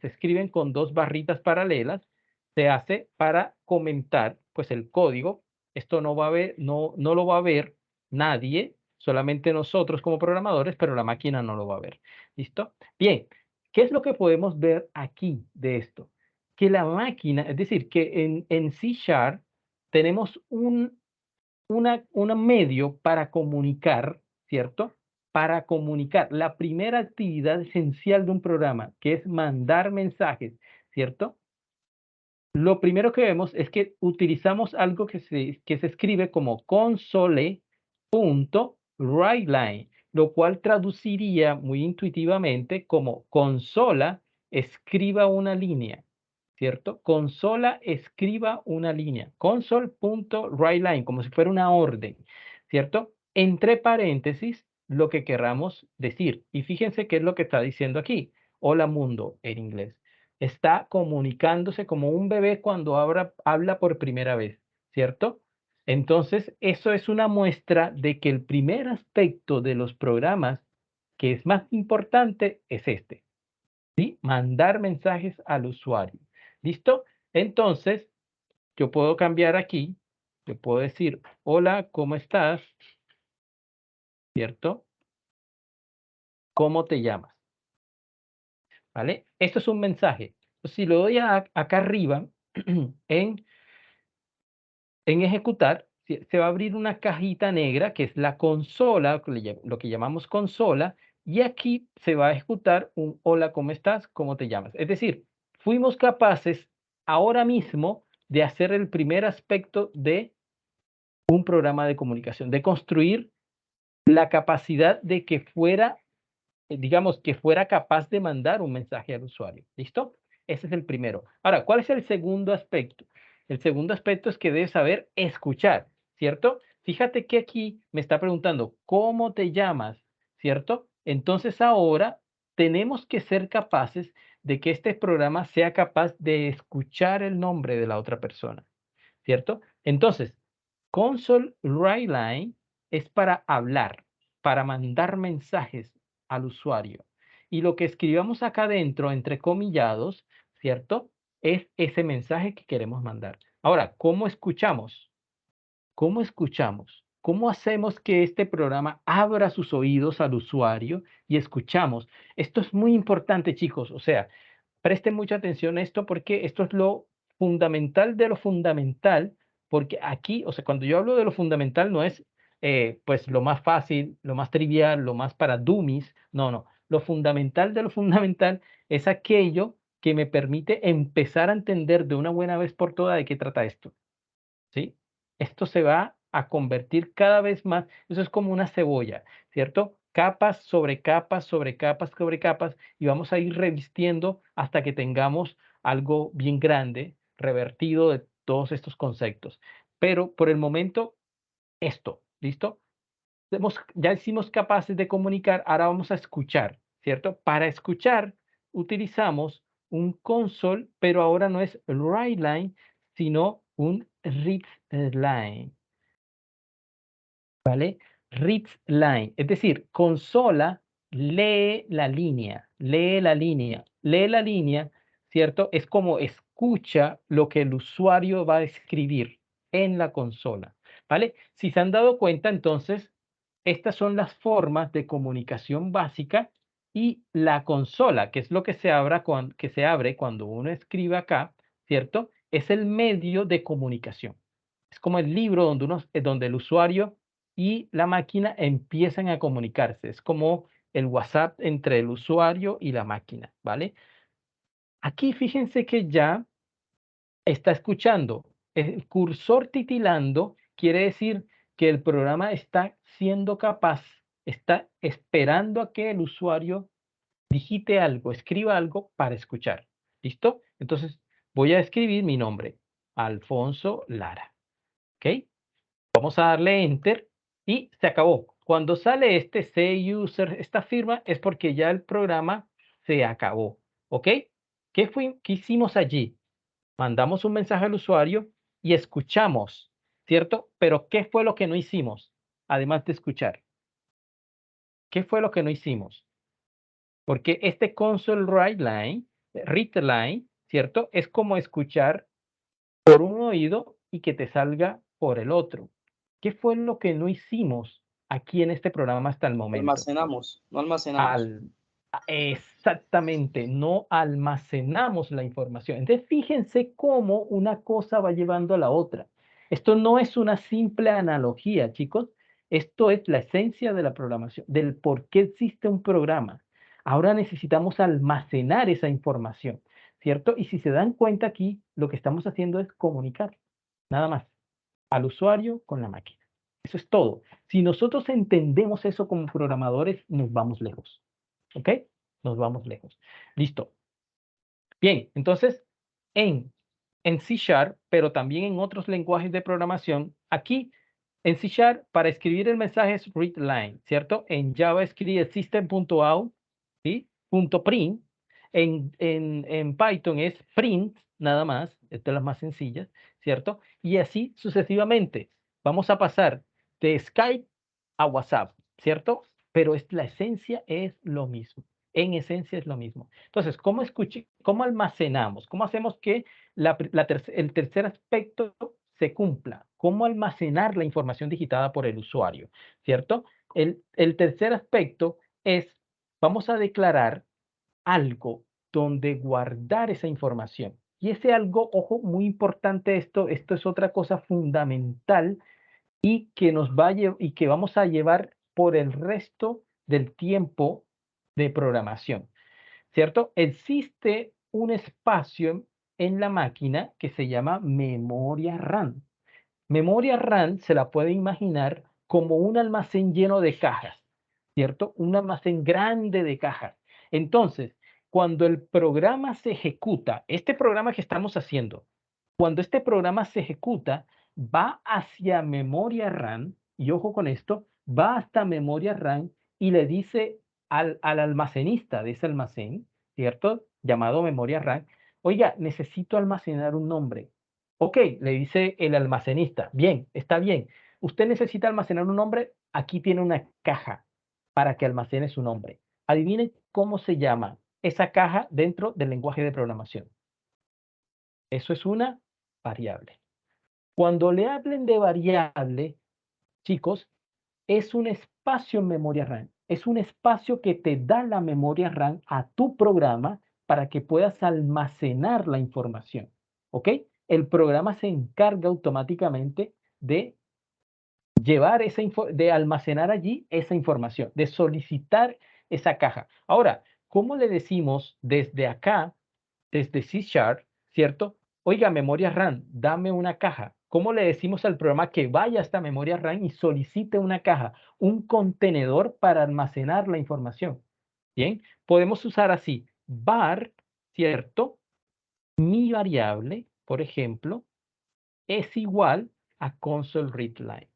escriben con dos barritas paralelas. Se hace para comentar, pues el código. Esto no va a ver, no lo va a ver nadie, solamente nosotros como programadores, pero la máquina no lo va a ver. ¿Listo? Bien, ¿qué es lo que podemos ver aquí de esto? Que la máquina, es decir, que en C Sharp tenemos un medio para comunicar, ¿cierto? Para comunicar. La primera actividad esencial de un programa, que es mandar mensajes, ¿cierto? Lo primero que vemos es que utilizamos algo que se escribe como console.log. write line, lo cual traduciría muy intuitivamente como consola, escriba una línea, ¿cierto? Consola, escriba una línea. Console.writeLine, como si fuera una orden, ¿cierto? Entre paréntesis, lo que querramos decir. Y fíjense qué es lo que está diciendo aquí. Hola mundo en inglés. Está comunicándose como un bebé cuando habla por primera vez, ¿cierto? Entonces, eso es una muestra de que el primer aspecto de los programas que es más importante es este, ¿sí? Mandar mensajes al usuario. ¿Listo? Entonces, yo puedo cambiar aquí, yo puedo decir, hola, ¿cómo estás? ¿Cierto? ¿Cómo te llamas? ¿Vale? Esto es un mensaje. Si lo doy acá arriba, en ejecutar, se va a abrir una cajita negra que es la consola, lo que llamamos consola, y aquí se va a ejecutar un hola, ¿cómo estás? ¿Cómo te llamas? Es decir, fuimos capaces ahora mismo de hacer el primer aspecto de un programa de comunicación, de construir la capacidad de que fuera, digamos, que fuera capaz de mandar un mensaje al usuario. ¿Listo? Ese es el primero. Ahora, ¿cuál es el segundo aspecto? El segundo aspecto es que debes saber escuchar, ¿cierto? Fíjate que aquí me está preguntando, ¿cómo te llamas? ¿Cierto? Entonces ahora tenemos que ser capaces de que este programa sea capaz de escuchar el nombre de la otra persona, ¿cierto? Entonces, Console Write Line es para hablar, para mandar mensajes al usuario. Y lo que escribamos acá adentro, entre comillados, ¿cierto? Es ese mensaje que queremos mandar. Ahora, ¿cómo escuchamos? ¿Cómo escuchamos? ¿Cómo hacemos que este programa abra sus oídos al usuario y escuchamos? Esto es muy importante, chicos. O sea, presten mucha atención a esto porque esto es lo fundamental de lo fundamental, porque aquí, o sea, cuando yo hablo de lo fundamental no es pues lo más fácil, lo más trivial, lo más para dummies, no, no. Lo fundamental de lo fundamental es aquello que me permite empezar a entender de una buena vez por todas de qué trata esto. ¿Sí? Esto se va a convertir cada vez más, eso es como una cebolla, ¿cierto? Capas sobre capas, sobre capas, sobre capas, y vamos a ir revistiendo hasta que tengamos algo bien grande, revertido de todos estos conceptos. Pero por el momento, esto, ¿listo? Ya hicimos capaces de comunicar, ahora vamos a escuchar, ¿cierto? Para escuchar utilizamos un console, pero ahora no es write line, sino un read line, ¿vale? Read line, es decir, consola lee la línea, lee la línea, lee la línea, ¿cierto? Es como escucha lo que el usuario va a escribir en la consola, ¿vale? Si se han dado cuenta, entonces, estas son las formas de comunicación básica y la consola, que es lo que que se abre cuando uno escribe acá, ¿cierto? Es el medio de comunicación. Es como el libro donde el usuario y la máquina empiezan a comunicarse. Es como el WhatsApp entre el usuario y la máquina, ¿vale? Aquí fíjense que ya está escuchando. El cursor titilando quiere decir que el programa está siendo capaz, está esperando a que el usuario digite algo, escriba algo para escuchar. ¿Listo? Entonces voy a escribir mi nombre, Alfonso Lara. ¿Ok? Vamos a darle enter y se acabó. Cuando sale este say user, esta firma, es porque ya el programa se acabó. ¿Ok? ¿Qué hicimos allí? Mandamos un mensaje al usuario y escuchamos, ¿cierto? Pero ¿qué fue lo que no hicimos? Además de escuchar. ¿Qué fue lo que no hicimos? Porque este console read line, ¿cierto? Es como escuchar por un oído y que te salga por el otro. ¿Qué fue lo que no hicimos aquí en este programa hasta el momento? Almacenamos, no almacenamos. Al, exactamente, no almacenamos la información. Entonces, fíjense cómo una cosa va llevando a la otra. Esto no es una simple analogía, chicos. Esto es la esencia de la programación, del por qué existe un programa. Ahora necesitamos almacenar esa información, ¿cierto? Y si se dan cuenta aquí, lo que estamos haciendo es comunicar, nada más, al usuario con la máquina. Eso es todo. Si nosotros entendemos eso como programadores, nos vamos lejos. ¿Ok? Nos vamos lejos. Listo. Bien, entonces, en, en C Sharp, pero también en otros lenguajes de programación, aquí en C Sharp, para escribir el mensaje es readline, ¿cierto? En Java escribe system.out, ¿sí? .print. En Python es print, nada más, esta es la más sencilla, ¿cierto? Y así sucesivamente. Vamos a pasar de Skype a WhatsApp, ¿cierto? Pero la esencia es lo mismo. En esencia es lo mismo. Entonces, ¿cómo almacenamos? ¿Cómo hacemos que el tercer aspecto se cumpla? ¿Cómo almacenar la información digitada por el usuario? ¿Cierto? El tercer aspecto es, vamos a declarar algo donde guardar esa información. Y ese algo, ojo, muy importante esto es otra cosa fundamental y que y que vamos a llevar por el resto del tiempo de programación. ¿Cierto? Existe un espacio en la máquina que se llama memoria RAM. Memoria RAM se la puede imaginar como un almacén lleno de cajas, ¿cierto? Un almacén grande de cajas. Entonces, cuando el programa se ejecuta, este programa que estamos haciendo, cuando este programa se ejecuta, va hacia memoria RAM, y ojo con esto, va hasta memoria RAM y le dice al almacenista de ese almacén, ¿cierto? Llamado memoria RAM, oiga, necesito almacenar un nombre. Ok, le dice el almacenista, bien, está bien. Usted necesita almacenar un nombre, aquí tiene una caja para que almacene su nombre. Adivinen cómo se llama esa caja dentro del lenguaje de programación. Eso es una variable. Cuando le hablen de variable, chicos, es un espacio en memoria RAM. Es un espacio que te da la memoria RAM a tu programa para que puedas almacenar la información. ¿Ok? El programa se encarga automáticamente de llevar de almacenar allí esa información, de solicitar esa caja. Ahora, ¿cómo le decimos desde acá, desde C Sharp, ¿cierto? Oiga, memoria RAM, dame una caja. ¿Cómo le decimos al programa que vaya a esta memoria RAM y solicite una caja, un contenedor para almacenar la información? Bien, podemos usar así var, ¿cierto? Mi variable, por ejemplo, es igual a console readline.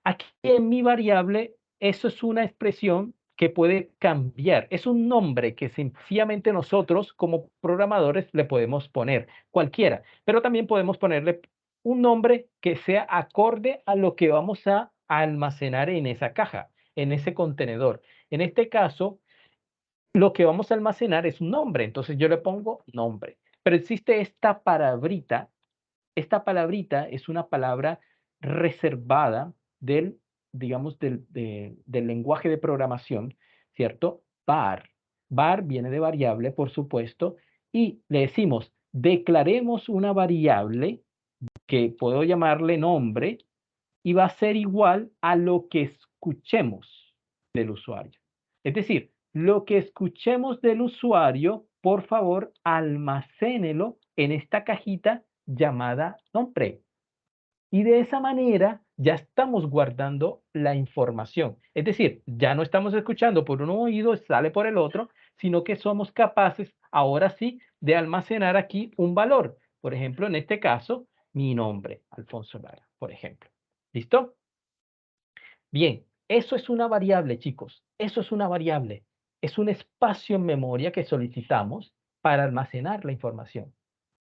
Aquí en mi variable, eso es una expresión que puede cambiar. Es un nombre que sencillamente nosotros como programadores le podemos poner, cualquiera, pero también podemos ponerle un nombre que sea acorde a lo que vamos a almacenar en esa caja, en ese contenedor. En este caso, lo que vamos a almacenar es un nombre, entonces yo le pongo nombre. Pero existe esta palabrita es una palabra reservada del, digamos, del lenguaje de programación, ¿cierto? Var. Var viene de variable, por supuesto, y le decimos, declaremos una variable que puedo llamarle nombre y va a ser igual a lo que escuchemos del usuario. Es decir, lo que escuchemos del usuario, por favor, almacénelo en esta cajita llamada nombre. Y de esa manera ya estamos guardando la información. Es decir, ya no estamos escuchando por un oído, sale por el otro, sino que somos capaces, ahora sí, de almacenar aquí un valor. Por ejemplo, en este caso, mi nombre, Alfonso Lara, por ejemplo. ¿Listo? Bien, eso es una variable, chicos. Eso es una variable. Es un espacio en memoria que solicitamos para almacenar la información.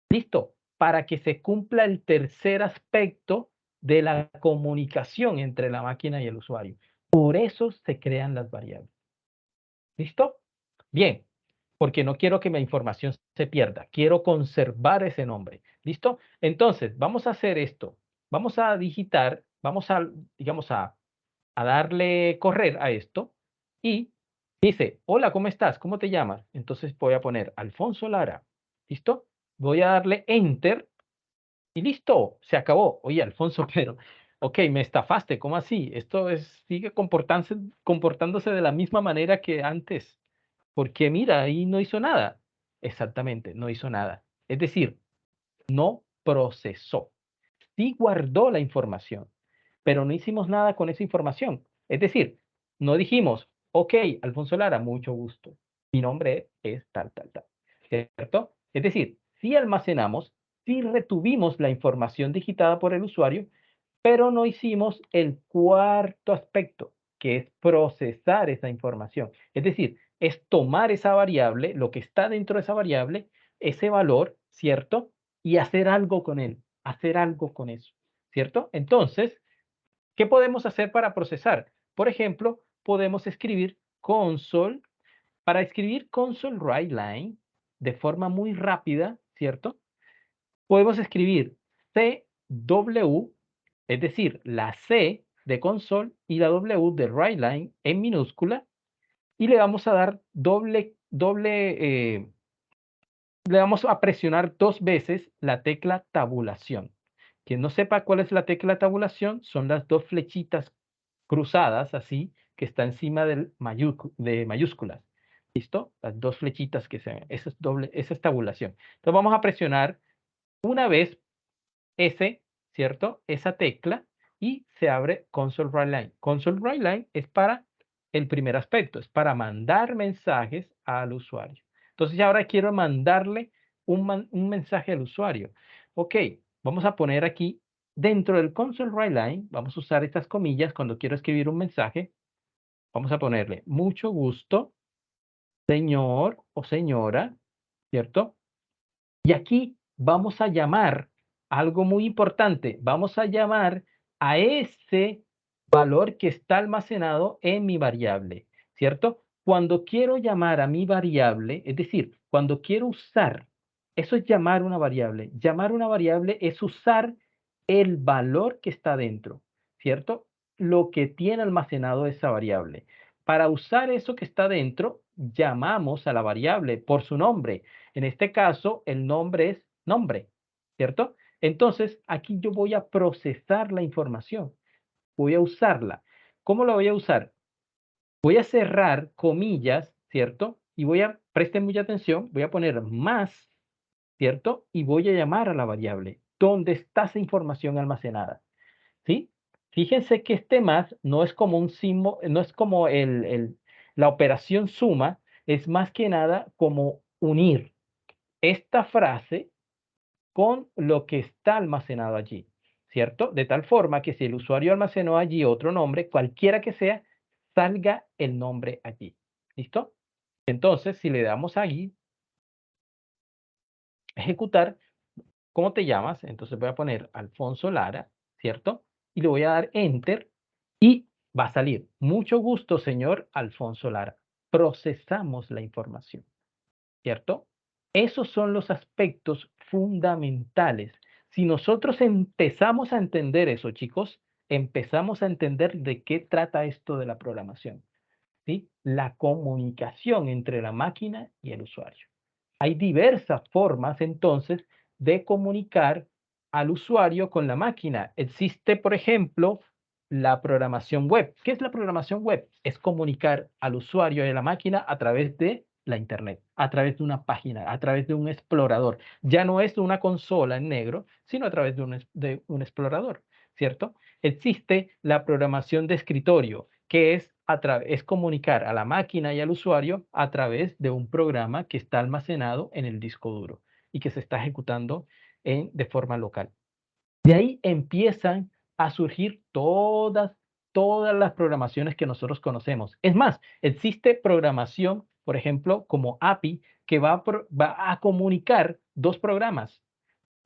¿Listo? Para que se cumpla el tercer aspecto de la comunicación entre la máquina y el usuario. Por eso se crean las variables. ¿Listo? Bien, porque no quiero que mi información se pierda. Quiero conservar ese nombre. ¿Listo? Entonces, vamos a hacer esto. Vamos a digitar, vamos a, digamos, a darle correr a esto y dice, hola, ¿cómo estás? ¿Cómo te llamas? Entonces voy a poner Alfonso Lara. ¿Listo? Voy a darle enter y listo, se acabó. Oye, Alfonso, pero, ok, me estafaste, ¿cómo así? Sigue comportándose de la misma manera que antes, porque mira, ahí no hizo nada. Exactamente, no hizo nada. Es decir, no procesó. Sí guardó la información, pero no hicimos nada con esa información. Es decir, no dijimos, ok, Alfonso Lara, mucho gusto. Mi nombre es tal, tal, tal. ¿Cierto? Es decir, sí almacenamos, sí retuvimos la información digitada por el usuario, pero no hicimos el cuarto aspecto, que es procesar esa información. Es decir, es tomar esa variable, lo que está dentro de esa variable, ese valor, ¿cierto? Y hacer algo con él, hacer algo con eso, ¿cierto? Entonces, ¿qué podemos hacer para procesar? Por ejemplo, podemos escribir console. Para escribir console write line de forma muy rápida, ¿cierto? Podemos escribir CW, es decir, la C de console y la W de write line en minúscula, y le vamos a dar le vamos a presionar 2 veces la tecla tabulación. Quien no sepa cuál es la tecla tabulación, son las 2 flechitas cruzadas así, que está encima de mayúsculas. ¿Listo? Las 2 flechitas que se ven. Esa es tabulación. Entonces vamos a presionar una vez ¿cierto? Esa tecla y se abre Console Write Line. Console Write Line es para el primer aspecto, es para mandar mensajes al usuario. Entonces ahora quiero mandarle un mensaje al usuario. Ok, vamos a poner aquí dentro del Console Write Line, vamos a usar estas comillas cuando quiero escribir un mensaje. Vamos a ponerle mucho gusto, señor o señora, ¿cierto? Y aquí vamos a llamar algo muy importante. Vamos a llamar a ese valor que está almacenado en mi variable, ¿cierto? Cuando quiero llamar a mi variable, es decir, cuando quiero usar, eso es llamar una variable. Llamar una variable es usar el valor que está dentro, ¿cierto? Lo que tiene almacenado esa variable. Para usar eso que está dentro, llamamos a la variable por su nombre. En este caso, el nombre es nombre, ¿cierto? Entonces, aquí yo voy a procesar la información, voy a usarla. ¿Cómo la voy a usar? Voy a cerrar comillas, ¿cierto? Y presten mucha atención, voy a poner más, ¿cierto? Y voy a llamar a la variable. ¿Dónde está esa información almacenada? ¿Sí? Fíjense que este más no es como un símbolo, no es como la operación suma, es más que nada como unir esta frase con lo que está almacenado allí, ¿cierto? De tal forma que si el usuario almacenó allí otro nombre, cualquiera que sea, salga el nombre allí. ¿Listo? Entonces, si le damos allí, ejecutar, ¿cómo te llamas? Entonces voy a poner Alfonso Lara, ¿cierto? Y le voy a dar Enter y va a salir. Mucho gusto, señor Alfonso Lara. Procesamos la información. ¿Cierto? Esos son los aspectos fundamentales. Si nosotros empezamos a entender eso, chicos, empezamos a entender de qué trata esto de la programación, ¿sí? La comunicación entre la máquina y el usuario. Hay diversas formas entonces de comunicar al usuario con la máquina. Existe, por ejemplo, la programación web. ¿Qué es la programación web? Es comunicar al usuario y a la máquina a través de la Internet, a través de una página, a través de un explorador. Ya no es una consola en negro, sino a través de un explorador, ¿cierto? Existe la programación de escritorio, que es comunicar a la máquina y al usuario a través de un programa que está almacenado en el disco duro y que se está ejecutando de forma local. De ahí empiezan a surgir todas las programaciones que nosotros conocemos. Es más, existe programación, por ejemplo, como API, que va a comunicar dos programas,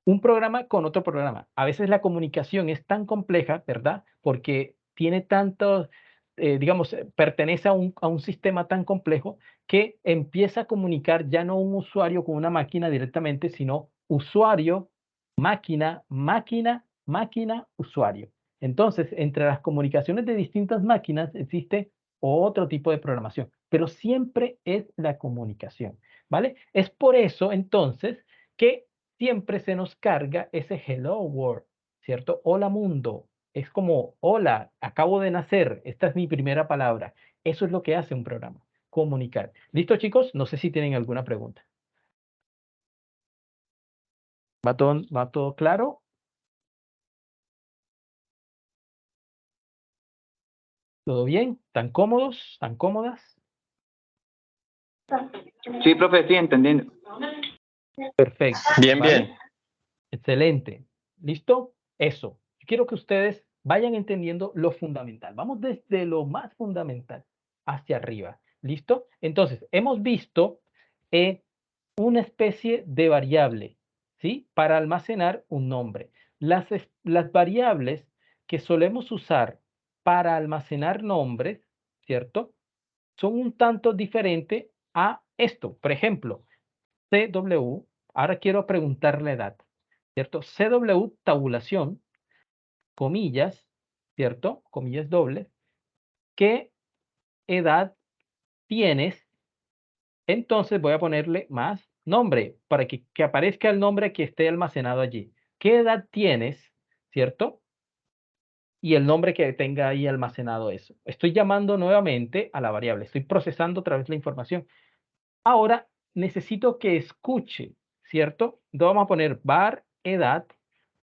un programa con otro programa. A veces la comunicación es tan compleja, ¿verdad? Porque tiene tantos, digamos, pertenece a un sistema tan complejo que empieza a comunicar ya no un usuario con una máquina directamente, sino usuario, máquina, máquina, máquina, usuario. Entonces, entre las comunicaciones de distintas máquinas existe otro tipo de programación, pero siempre es la comunicación, ¿vale? Es por eso, entonces, que siempre se nos carga ese hello world, ¿cierto? Hola mundo. Es como, hola, acabo de nacer, esta es mi primera palabra. Eso es lo que hace un programa, comunicar. ¿Listo, chicos? No sé si tienen alguna pregunta. Va todo claro? ¿Todo bien? ¿Tan cómodos? ¿Tan cómodas? Sí, profe, sí, entendiendo. Perfecto, Bien, ¿vale? bien. Excelente. ¿Listo? Eso. Quiero que ustedes vayan entendiendo lo fundamental. Vamos desde lo más fundamental hacia arriba. ¿Listo? Entonces, hemos visto una especie de variable, ¿sí? Para almacenar un nombre. Las variables que solemos usar para almacenar nombres, ¿cierto? Son un tanto diferentes a esto. Por ejemplo, CW, ahora quiero preguntar la edad, ¿cierto? CW, tabulación, comillas, ¿cierto? Comillas dobles. ¿Qué edad tienes? Entonces voy a ponerle más nombre para que aparezca el nombre que esté almacenado allí. ¿Qué edad tienes? ¿Cierto? Y el nombre que tenga ahí almacenado eso. Estoy llamando nuevamente a la variable. Estoy procesando otra vez la información. Ahora necesito que escuche, ¿cierto? Entonces vamos a poner var edad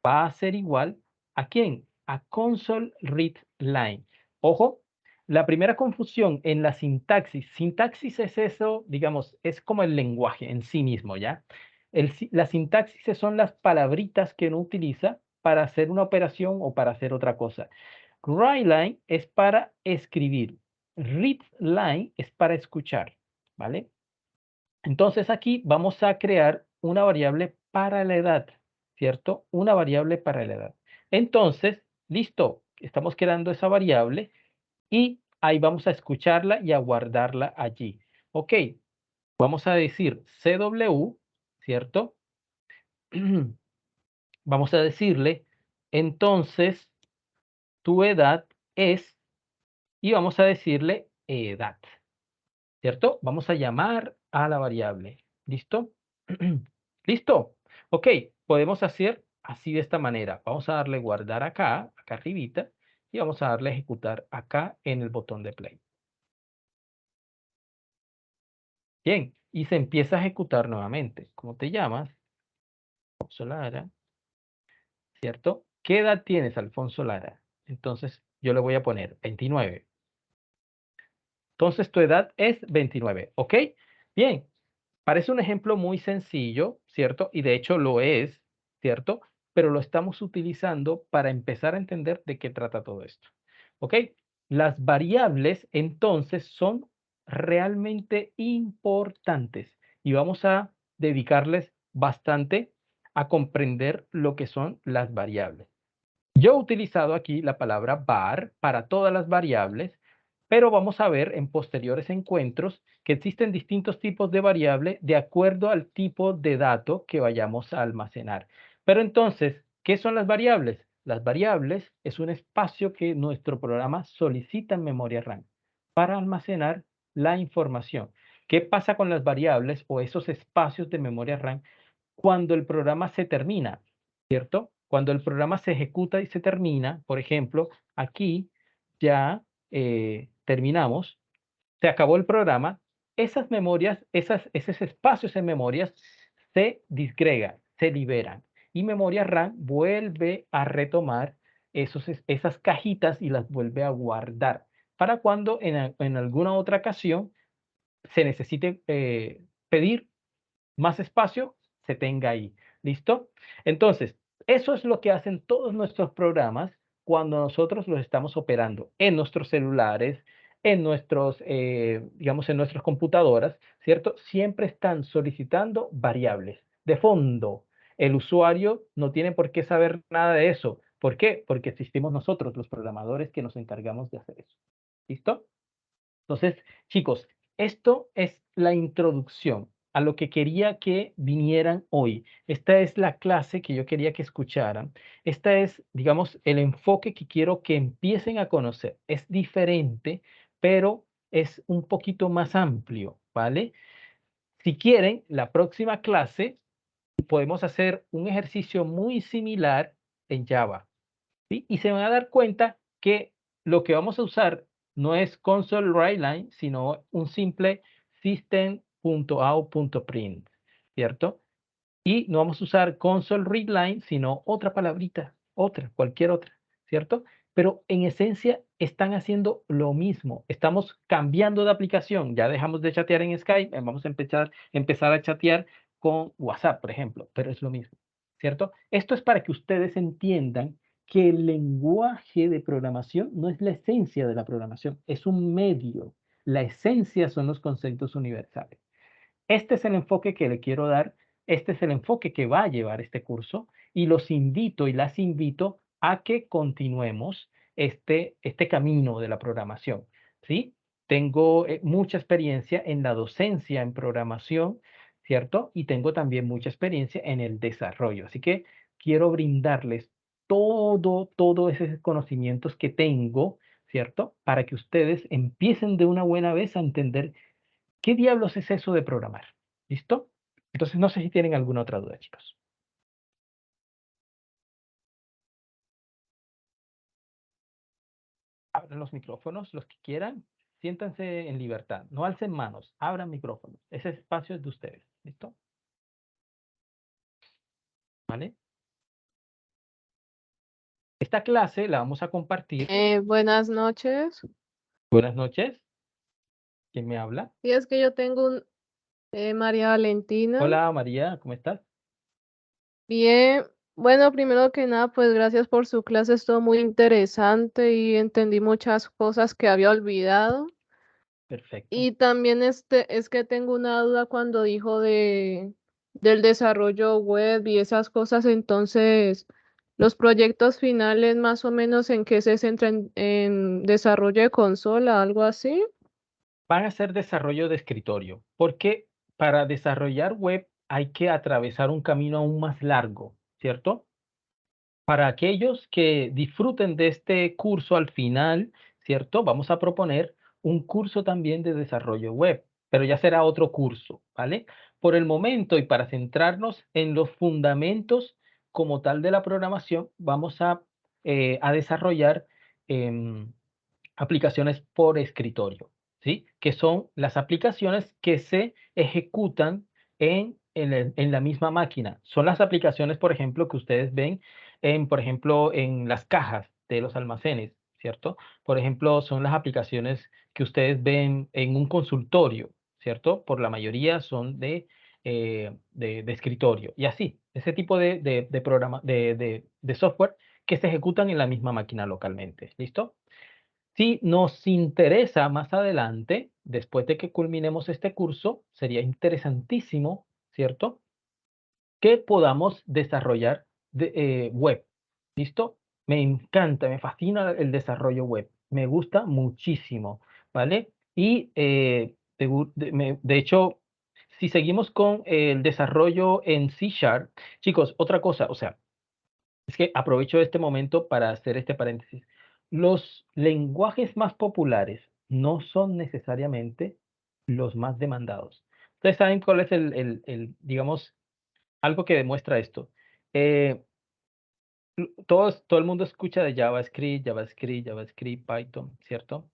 va a ser igual ¿a quién? A console read line. Ojo, la primera confusión en la sintaxis es eso, digamos, es como el lenguaje en sí mismo, ¿ya? La sintaxis son las palabritas que uno utiliza para hacer una operación o para hacer otra cosa. Write line es para escribir. Read line es para escuchar, ¿vale? Entonces aquí vamos a crear una variable para la edad, ¿cierto? Una variable para la edad. Entonces, listo, estamos creando esa variable y ahí vamos a escucharla y a guardarla allí. Ok, vamos a decir CW, ¿cierto? Vamos a decirle, entonces, tu edad es, y vamos a decirle edad. ¿Cierto? Vamos a llamar a la variable. ¿Listo? ¿Listo? Ok, podemos hacer así de esta manera. Vamos a darle guardar acá, acá arribita, y vamos a darle ejecutar acá en el botón de play. Bien, y se empieza a ejecutar nuevamente. ¿Cómo te llamas? Alfonso Lara, ¿cierto? ¿Qué edad tienes, Alfonso Lara? Entonces yo le voy a poner 29. Entonces tu edad es 29, ¿ok? Bien, parece un ejemplo muy sencillo, ¿cierto? Y de hecho lo es, ¿cierto? Pero lo estamos utilizando para empezar a entender de qué trata todo esto. ¿Ok? Las variables entonces son realmente importantes y vamos a dedicarles bastante a comprender lo que son las variables. Yo he utilizado aquí la palabra var para todas las variables, pero vamos a ver en posteriores encuentros que existen distintos tipos de variable de acuerdo al tipo de dato que vayamos a almacenar. Pero entonces, ¿qué son las variables? Las variables es un espacio que nuestro programa solicita en memoria RAM para almacenar la información. ¿Qué pasa con las variables o esos espacios de memoria RAM cuando el programa se termina? ¿Cierto? Cuando el programa se ejecuta y se termina, por ejemplo, aquí ya terminamos, se acabó el programa, esas memorias, esos espacios en memorias se disgregan, se liberan y memoria RAM vuelve a retomar esas cajitas y las vuelve a guardar para cuando en alguna otra ocasión se necesite pedir más espacio se tenga ahí. ¿Listo? Entonces, eso es lo que hacen todos nuestros programas cuando nosotros los estamos operando en nuestros celulares, en nuestros, digamos, en nuestras computadoras, ¿cierto? Siempre están solicitando variables. De fondo, el usuario no tiene por qué saber nada de eso. ¿Por qué? Porque existimos nosotros, los programadores, que nos encargamos de hacer eso. ¿Listo? Entonces, chicos, esto es la introducción a lo que quería que vinieran hoy. Esta es la clase que yo quería que escucharan. Esta es, digamos, el enfoque que quiero que empiecen a conocer. Es diferente, pero es un poquito más amplio, ¿vale? Si quieren, la próxima clase podemos hacer un ejercicio muy similar en Java. ¿Sí? Y se van a dar cuenta que lo que vamos a usar no es console writeline, sino un simple system.out.print, ¿cierto? Y no vamos a usar console readline, sino otra palabrita, otra, cualquier otra, ¿cierto? pero en esencia están haciendo lo mismo. Estamos cambiando de aplicación, ya dejamos de chatear en Skype, vamos a empezar a chatear con WhatsApp, por ejemplo, pero es lo mismo, ¿cierto? Esto es para que ustedes entiendan que el lenguaje de programación no es la esencia de la programación, es un medio. La esencia son los conceptos universales. Este es el enfoque que le quiero dar, este es el enfoque que va a llevar este curso y los invito y las invito a que continuemos este camino de la programación, ¿sí? Tengo mucha experiencia en la docencia en programación, ¿cierto? Y tengo también mucha experiencia en el desarrollo, así que quiero brindarles todos esos conocimientos que tengo, ¿cierto? Para que ustedes empiecen de una buena vez a entender ¿qué diablos es eso de programar? ¿Listo? Entonces, no sé si tienen alguna otra duda, chicos. Abran los micrófonos, los que quieran. Siéntanse en libertad. No alcen manos. Abran micrófonos. Ese espacio es de ustedes. ¿Listo? ¿Vale? Esta clase la vamos a compartir. Buenas noches. Buenas noches. ¿Quién me habla? Y es que yo tengo María Valentina. Hola, María. ¿Cómo estás? Bien. Bueno, primero que nada, pues gracias por su clase, estuvo muy interesante y entendí muchas cosas que había olvidado. Perfecto. Y también es que tengo una duda cuando dijo del desarrollo web y esas cosas, entonces, los proyectos finales más o menos en qué se centran en desarrollo de consola, algo así. Van a ser desarrollo de escritorio, porque para desarrollar web hay que atravesar un camino aún más largo, ¿cierto? Para aquellos que disfruten de este curso al final, ¿cierto? Vamos a proponer un curso también de desarrollo web, pero ya será otro curso, ¿vale? Por el momento y para centrarnos en los fundamentos como tal de la programación, vamos a desarrollar em, aplicaciones por escritorio, ¿sí? Que son las aplicaciones que se ejecutan en la misma máquina. Son las aplicaciones, por ejemplo, que ustedes ven por ejemplo, en las cajas de los almacenes, ¿cierto? Por ejemplo, son las aplicaciones que ustedes ven en un consultorio, ¿cierto? Por la mayoría son de escritorio. Y así, ese tipo de software que se ejecutan en la misma máquina localmente, ¿listo? Si nos interesa más adelante, después de que culminemos este curso, sería interesantísimo, ¿cierto? Que podamos desarrollar web. ¿Listo? Me encanta, me fascina el desarrollo web. Me gusta muchísimo, ¿vale? Y de hecho, si seguimos con el desarrollo en C Sharp, chicos, otra cosa, o sea, es que aprovecho este momento para hacer este paréntesis. Los lenguajes más populares no son necesariamente los más demandados. Ustedes saben cuál es digamos, algo que demuestra esto. Eh, todo el mundo escucha de JavaScript, JavaScript, JavaScript, Python, ¿cierto?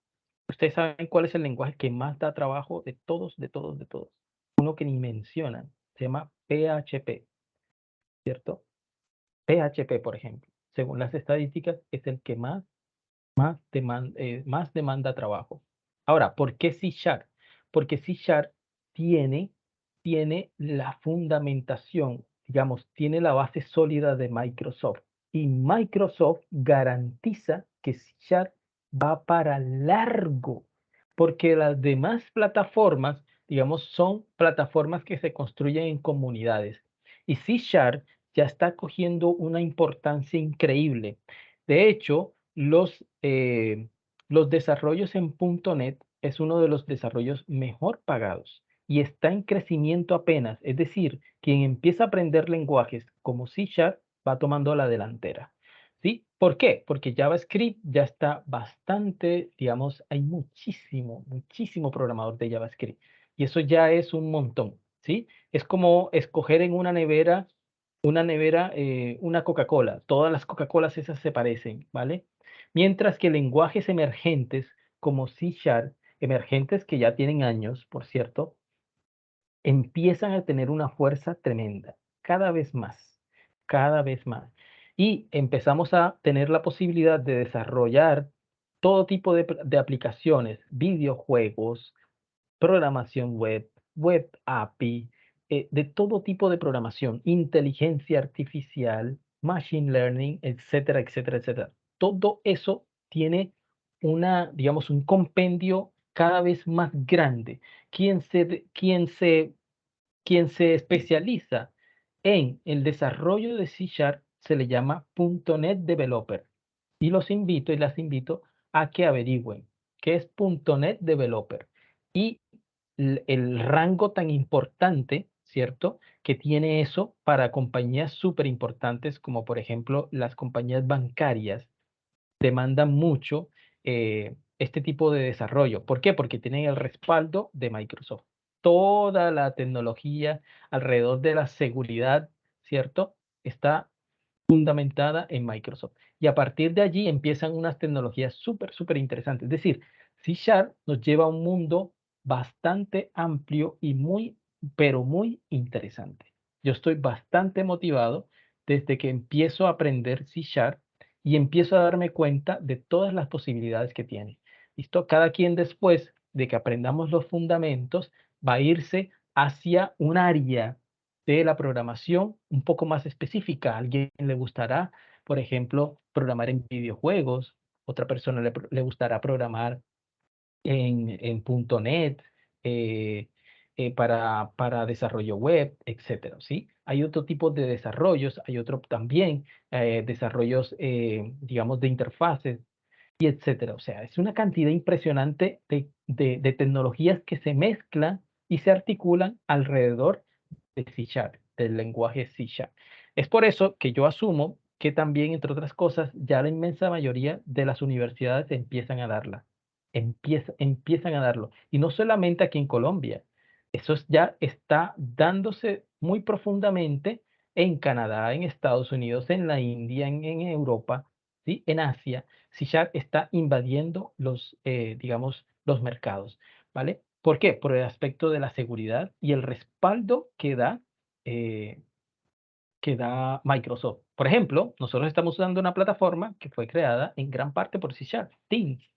Ustedes saben cuál es el lenguaje que más da trabajo de todos, de todos, de todos. Uno que ni mencionan, se llama PHP, ¿cierto? PHP, por ejemplo, según las estadísticas, es el que más demanda trabajo. Ahora, ¿por qué C Sharp? Porque C Sharp tiene, tiene la fundamentación, digamos, tiene la base sólida de Microsoft. Y Microsoft garantiza que C Sharp va para largo, porque las demás plataformas, digamos, son plataformas que se construyen en comunidades. Y C Sharp ya está cogiendo una importancia increíble. De hecho, los desarrollos en .NET es uno de los desarrollos mejor pagados y está en crecimiento apenas. Es decir, quien empieza a aprender lenguajes como C Sharp va tomando la delantera. ¿Sí? ¿Por qué? Porque JavaScript ya está bastante, digamos, hay muchísimo programador de JavaScript. Y eso ya es un montón, ¿sí? Es como escoger en una nevera, una Coca-Cola. Todas las Coca-Colas esas se parecen, ¿vale? Mientras que lenguajes emergentes como C Sharp, emergentes que ya tienen años, por cierto, empiezan a tener una fuerza tremenda, cada vez más, cada vez más. Y empezamos a tener la posibilidad de desarrollar todo tipo de aplicaciones, videojuegos, programación web, web API, de todo tipo de programación, inteligencia artificial, machine learning, etcétera, etcétera, etcétera. Todo eso tiene digamos, un compendio cada vez más grande. Quien se especializa en el desarrollo de C# se le llama .NET Developer. Y los invito y las invito a que averigüen qué es .NET Developer y el rango tan importante, ¿cierto?, que tiene eso para compañías súper importantes como por ejemplo las compañías bancarias demandan mucho este tipo de desarrollo. ¿Por qué? Porque tienen el respaldo de Microsoft. Toda la tecnología alrededor de la seguridad, ¿cierto?, está fundamentada en Microsoft. Y a partir de allí empiezan unas tecnologías súper, súper interesantes. Es decir, C# nos lleva a un mundo bastante amplio y muy, pero muy interesante. Yo estoy bastante motivado desde que empiezo a aprender C# y empiezo a darme cuenta de todas las posibilidades que tiene. ¿Listo? Cada quien después de que aprendamos los fundamentos va a irse hacia un área de la programación un poco más específica. A alguien le gustará, por ejemplo, programar en videojuegos, otra persona le gustará programar en .NET, para desarrollo web, etcétera, ¿sí? Hay otro tipo de desarrollos, hay otro también, desarrollos, digamos, de interfaces, y etcétera. O sea, es una cantidad impresionante de tecnologías que se mezclan y se articulan alrededor de C#, del lenguaje C#. Es por eso que yo asumo que también, entre otras cosas, ya la inmensa mayoría de las universidades empiezan a darla. Empiezan a darlo. Y no solamente aquí en Colombia. Eso ya está dándose muy profundamente en Canadá, en Estados Unidos, en la India, en Europa, ¿sí?, en Asia. C# está invadiendo digamos, los mercados, ¿vale? ¿Por qué? Por el aspecto de la seguridad y el respaldo eh, que da Microsoft. Por ejemplo, nosotros estamos usando una plataforma que fue creada en gran parte por C#, Teams,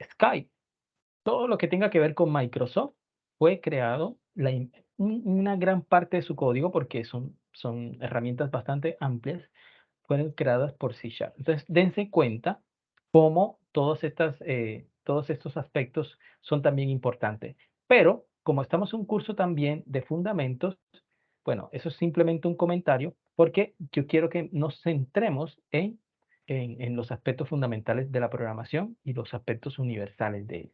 Skype, todo lo que tenga que ver con Microsoft fue creado, una gran parte de su código, porque son herramientas bastante amplias, fueron creadas por C#. Entonces, dense cuenta cómo todos estos aspectos son también importantes. Pero, como estamos en un curso también de fundamentos, bueno, eso es simplemente un comentario, porque yo quiero que nos centremos en los aspectos fundamentales de la programación y los aspectos universales de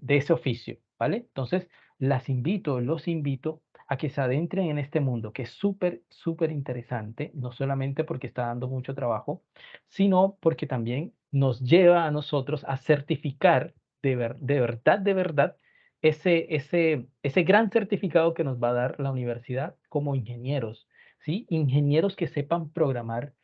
ese oficio, ¿vale? Entonces, los invito a que se adentren en este mundo que es súper, súper interesante, no solamente porque está dando mucho trabajo, sino porque también nos lleva a nosotros a certificar de verdad, ese gran certificado que nos va a dar la universidad como ingenieros, ¿sí? Ingenieros que sepan programar,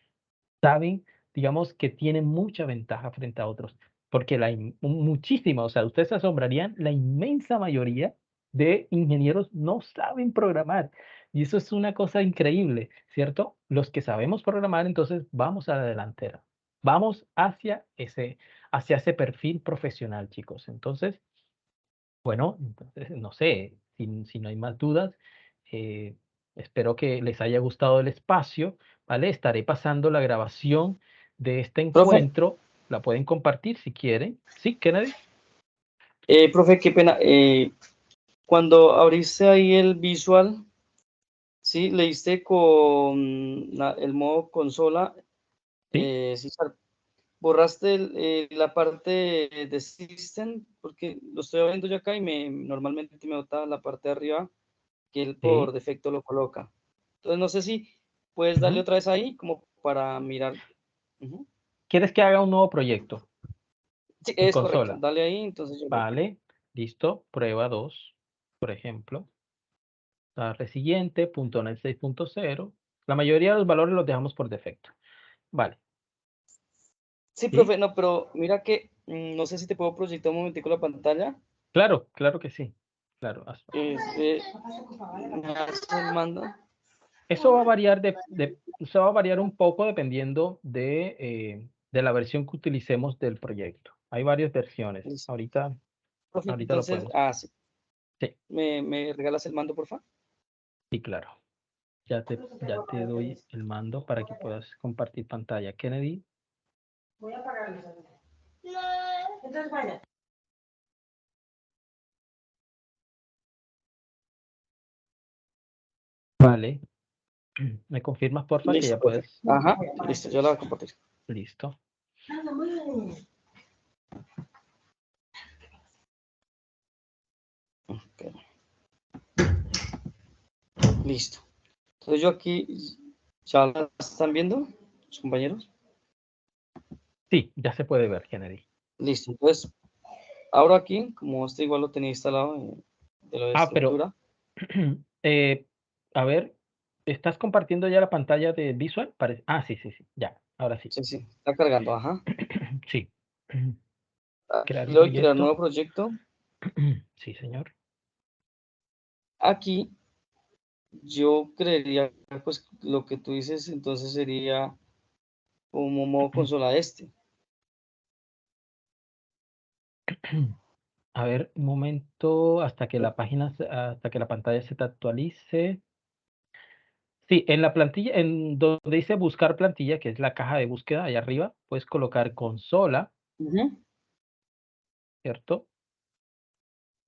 saben, digamos, que tienen mucha ventaja frente a otros, porque muchísima, o sea, ustedes se asombrarían, la inmensa mayoría de ingenieros no saben programar. Y eso es una cosa increíble, ¿cierto? Los que sabemos programar, entonces vamos a la delantera. Vamos hacia ese perfil profesional, chicos. Entonces, bueno, entonces, no sé, si no hay más dudas, eh, espero que les haya gustado el espacio, ¿vale? Estaré pasando la grabación de este Profe, encuentro, la pueden compartir si quieren. ¿Sí, Kennedy? profe, qué pena. Cuando abriste ahí el visual, sí, leíste con el modo consola, Sí, sí, borraste la parte de System, porque lo estoy viendo yo acá y normalmente me bota la parte de arriba, que él por sí. defecto lo coloca. Entonces no sé si puedes darle Ujú. otra vez ahí como para mirar. Ujú. ¿Quieres que haga un nuevo proyecto Sí, en es correcto. consola? Dale ahí, entonces yo lo... Vale, listo. Prueba 2, por ejemplo. Darle siguiente, .NET 6.0. La mayoría de los valores los dejamos por defecto. Vale, Sí, ¿sí? profe, no, pero mira que no sé si te puedo proyectar un momentico la pantalla. Claro, claro que sí. Claro, hazlo. Me hace el mando. Eso va a variar eso va a variar un poco dependiendo de la versión que utilicemos del proyecto. Hay varias versiones. Listo. Ahorita Profe, lo entonces, podemos. sí. Sí, ¿Me regalas el mando, por favor? sí, claro. Ya te doy el mando para que puedas compartir pantalla. Kennedy. Voy a apagarlos ahorita. No. Entonces vaya. Vale. ¿Me confirmas, porfa, que Listo, ya profe. puedes? Ajá, listo, yo la voy a compartir. Listo. Anda, muévele. Ok. Listo. Entonces yo aquí, ¿ya la están viendo, los compañeros? Sí, ya se puede ver, Kennedy. Listo, entonces, ahora aquí, como este igual lo tenía instalado de lo de Pero, estructura. a ver, ¿estás compartiendo ya la pantalla de Visual? Sí, sí, sí, ya, ahora sí. Sí, sí, está cargando, ajá. Sí. Crear Aquí un le voy a crear proyecto. nuevo proyecto. Sí, señor. Aquí yo creería, pues lo que tú dices, entonces sería como modo consola este. A ver, un momento hasta que la hasta que la pantalla se te actualice. Sí, en la plantilla, en donde dice buscar plantilla, que es la caja de búsqueda allá arriba, puedes colocar consola, Ujú, ¿cierto?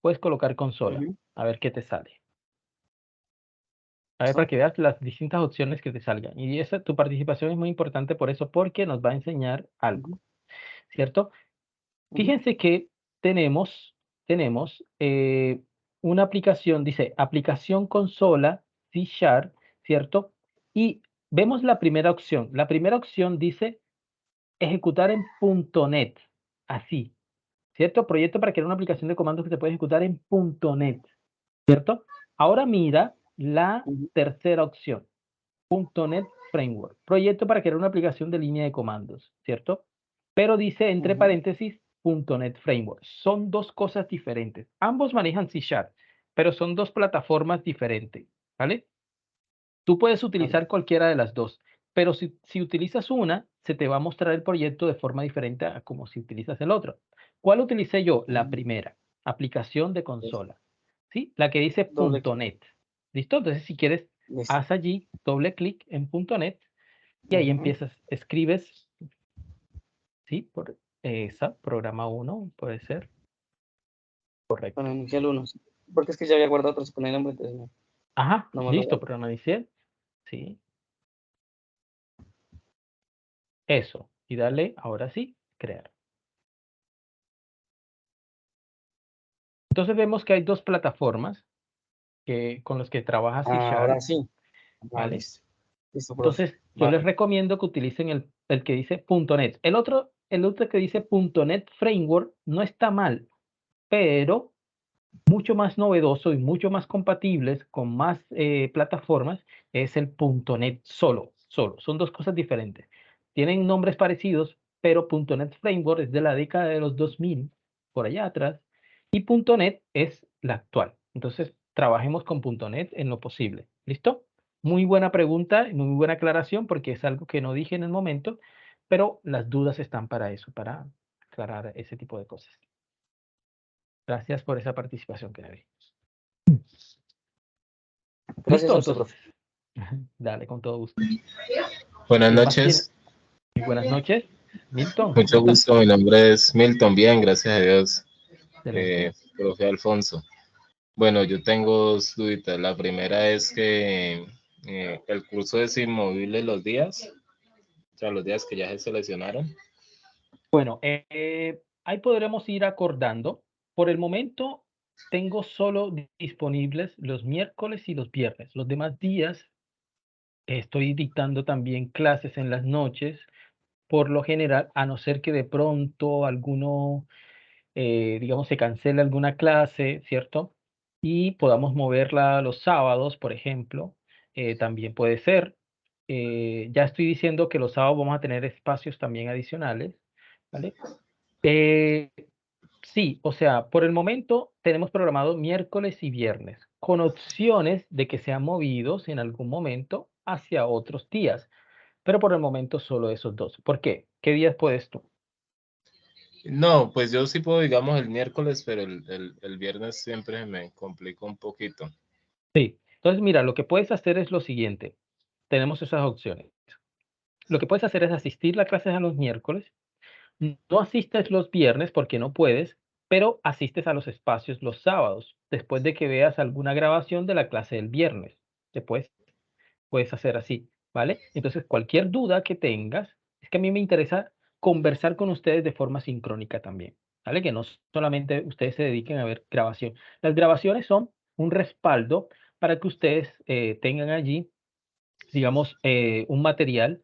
Puedes colocar consola, ujú. a ver qué te sale. A ver, para ¿Listo? que veas las distintas opciones que te salgan. Y tu participación es muy importante por eso, porque nos va a enseñar algo, Ujú, ¿cierto? ujú, Fíjense que tenemos una aplicación, dice aplicación consola C#, ¿cierto? Y vemos la primera opción. La primera opción dice ejecutar en .NET, así, ¿cierto? Proyecto para crear una aplicación de comandos que se puede ejecutar en .NET, ¿cierto? Ahora mira la ujú, tercera opción. .NET Framework, proyecto para crear una aplicación de línea de comandos, ¿cierto? Pero dice entre ujú. paréntesis .NET Framework. Son dos cosas diferentes. Ambos manejan C#, pero son dos plataformas diferentes, ¿vale? Tú puedes Vale. utilizar cualquiera de las dos, pero si utilizas una, se te va a mostrar el proyecto de forma diferente a como si utilizas el otro. ¿Cuál utilicé yo? La Ujú. primera, aplicación de consola, ¿sí? La que dice Doble clic. .NET. ¿Listo? Entonces, si quieres, Listo. haz allí doble clic en .NET y ahí Ujú. empiezas, escribes, ¿sí? Por esa, programa 1, puede ser. Bueno, Correcto. inicial 1. Porque es que ya había guardado otros con el nombre, entonces no, Ajá, no me lo listo, guardo. programa inicial. Sí, eso. Y dale, ahora sí, crear. Entonces vemos que hay dos plataformas con las que trabaja C#, Ahora sí. Ah, ¿vale? listo. Listo, profe. Entonces, yo les Vale. recomiendo que utilicen el que dice .NET. El otro que dice .NET Framework no está mal, pero mucho más novedoso y mucho más compatibles con más plataformas es el .NET solo. Son dos cosas diferentes. Tienen nombres parecidos, pero .NET Framework es de la década de los 2000, por allá atrás, y .NET es la actual. Entonces, trabajemos con .NET en lo posible. ¿Listo? Muy buena pregunta y muy buena aclaración porque es algo que no dije en el momento, pero las dudas están para eso, para aclarar ese tipo de cosas. Gracias por esa participación, Kennedy. Gracias Listo, a usted, entonces. profe. Dale, con todo gusto. Buenas ¿Quién más tiene? noches, Muy buenas noches. Milton, mucho cuéntame. gusto. Mi nombre es Milton. Bien, gracias a Dios, Excelente. profe Alfonso. Bueno, yo tengo dos duditas. La primera es que el curso es inmovible los días, o sea, los días que ya se seleccionaron. Bueno, ahí podremos ir acordando. Por el momento, tengo solo disponibles los miércoles y los viernes. Los demás días estoy dictando también clases en las noches, por lo general, a no ser que de pronto alguno digamos, se cancela alguna clase, ¿cierto? Y podamos moverla los sábados, por ejemplo, también puede ser. Ya estoy diciendo que los sábados vamos a tener espacios también adicionales, ¿vale? Eh, Sí, o sea, por el momento tenemos programado miércoles y viernes, con opciones de que sean movidos en algún momento hacia otros días, pero por el momento solo esos dos. ¿Por qué? ¿Qué días puedes tú? No, pues yo sí puedo, digamos, el miércoles, pero el viernes siempre me complica un poquito. Sí, entonces mira, lo que puedes hacer es lo siguiente. Tenemos esas opciones. Lo que puedes hacer es asistir a clases a los miércoles. No asistes los viernes porque no puedes, pero asistes a los espacios los sábados, después de que veas alguna grabación de la clase del viernes. Después puedes hacer así, ¿vale? Entonces, cualquier duda que tengas, es que a mí me interesa conversar con ustedes de forma sincrónica también, ¿vale? Que no solamente ustedes se dediquen a ver grabación. Las grabaciones son un respaldo para que ustedes tengan allí, digamos, un material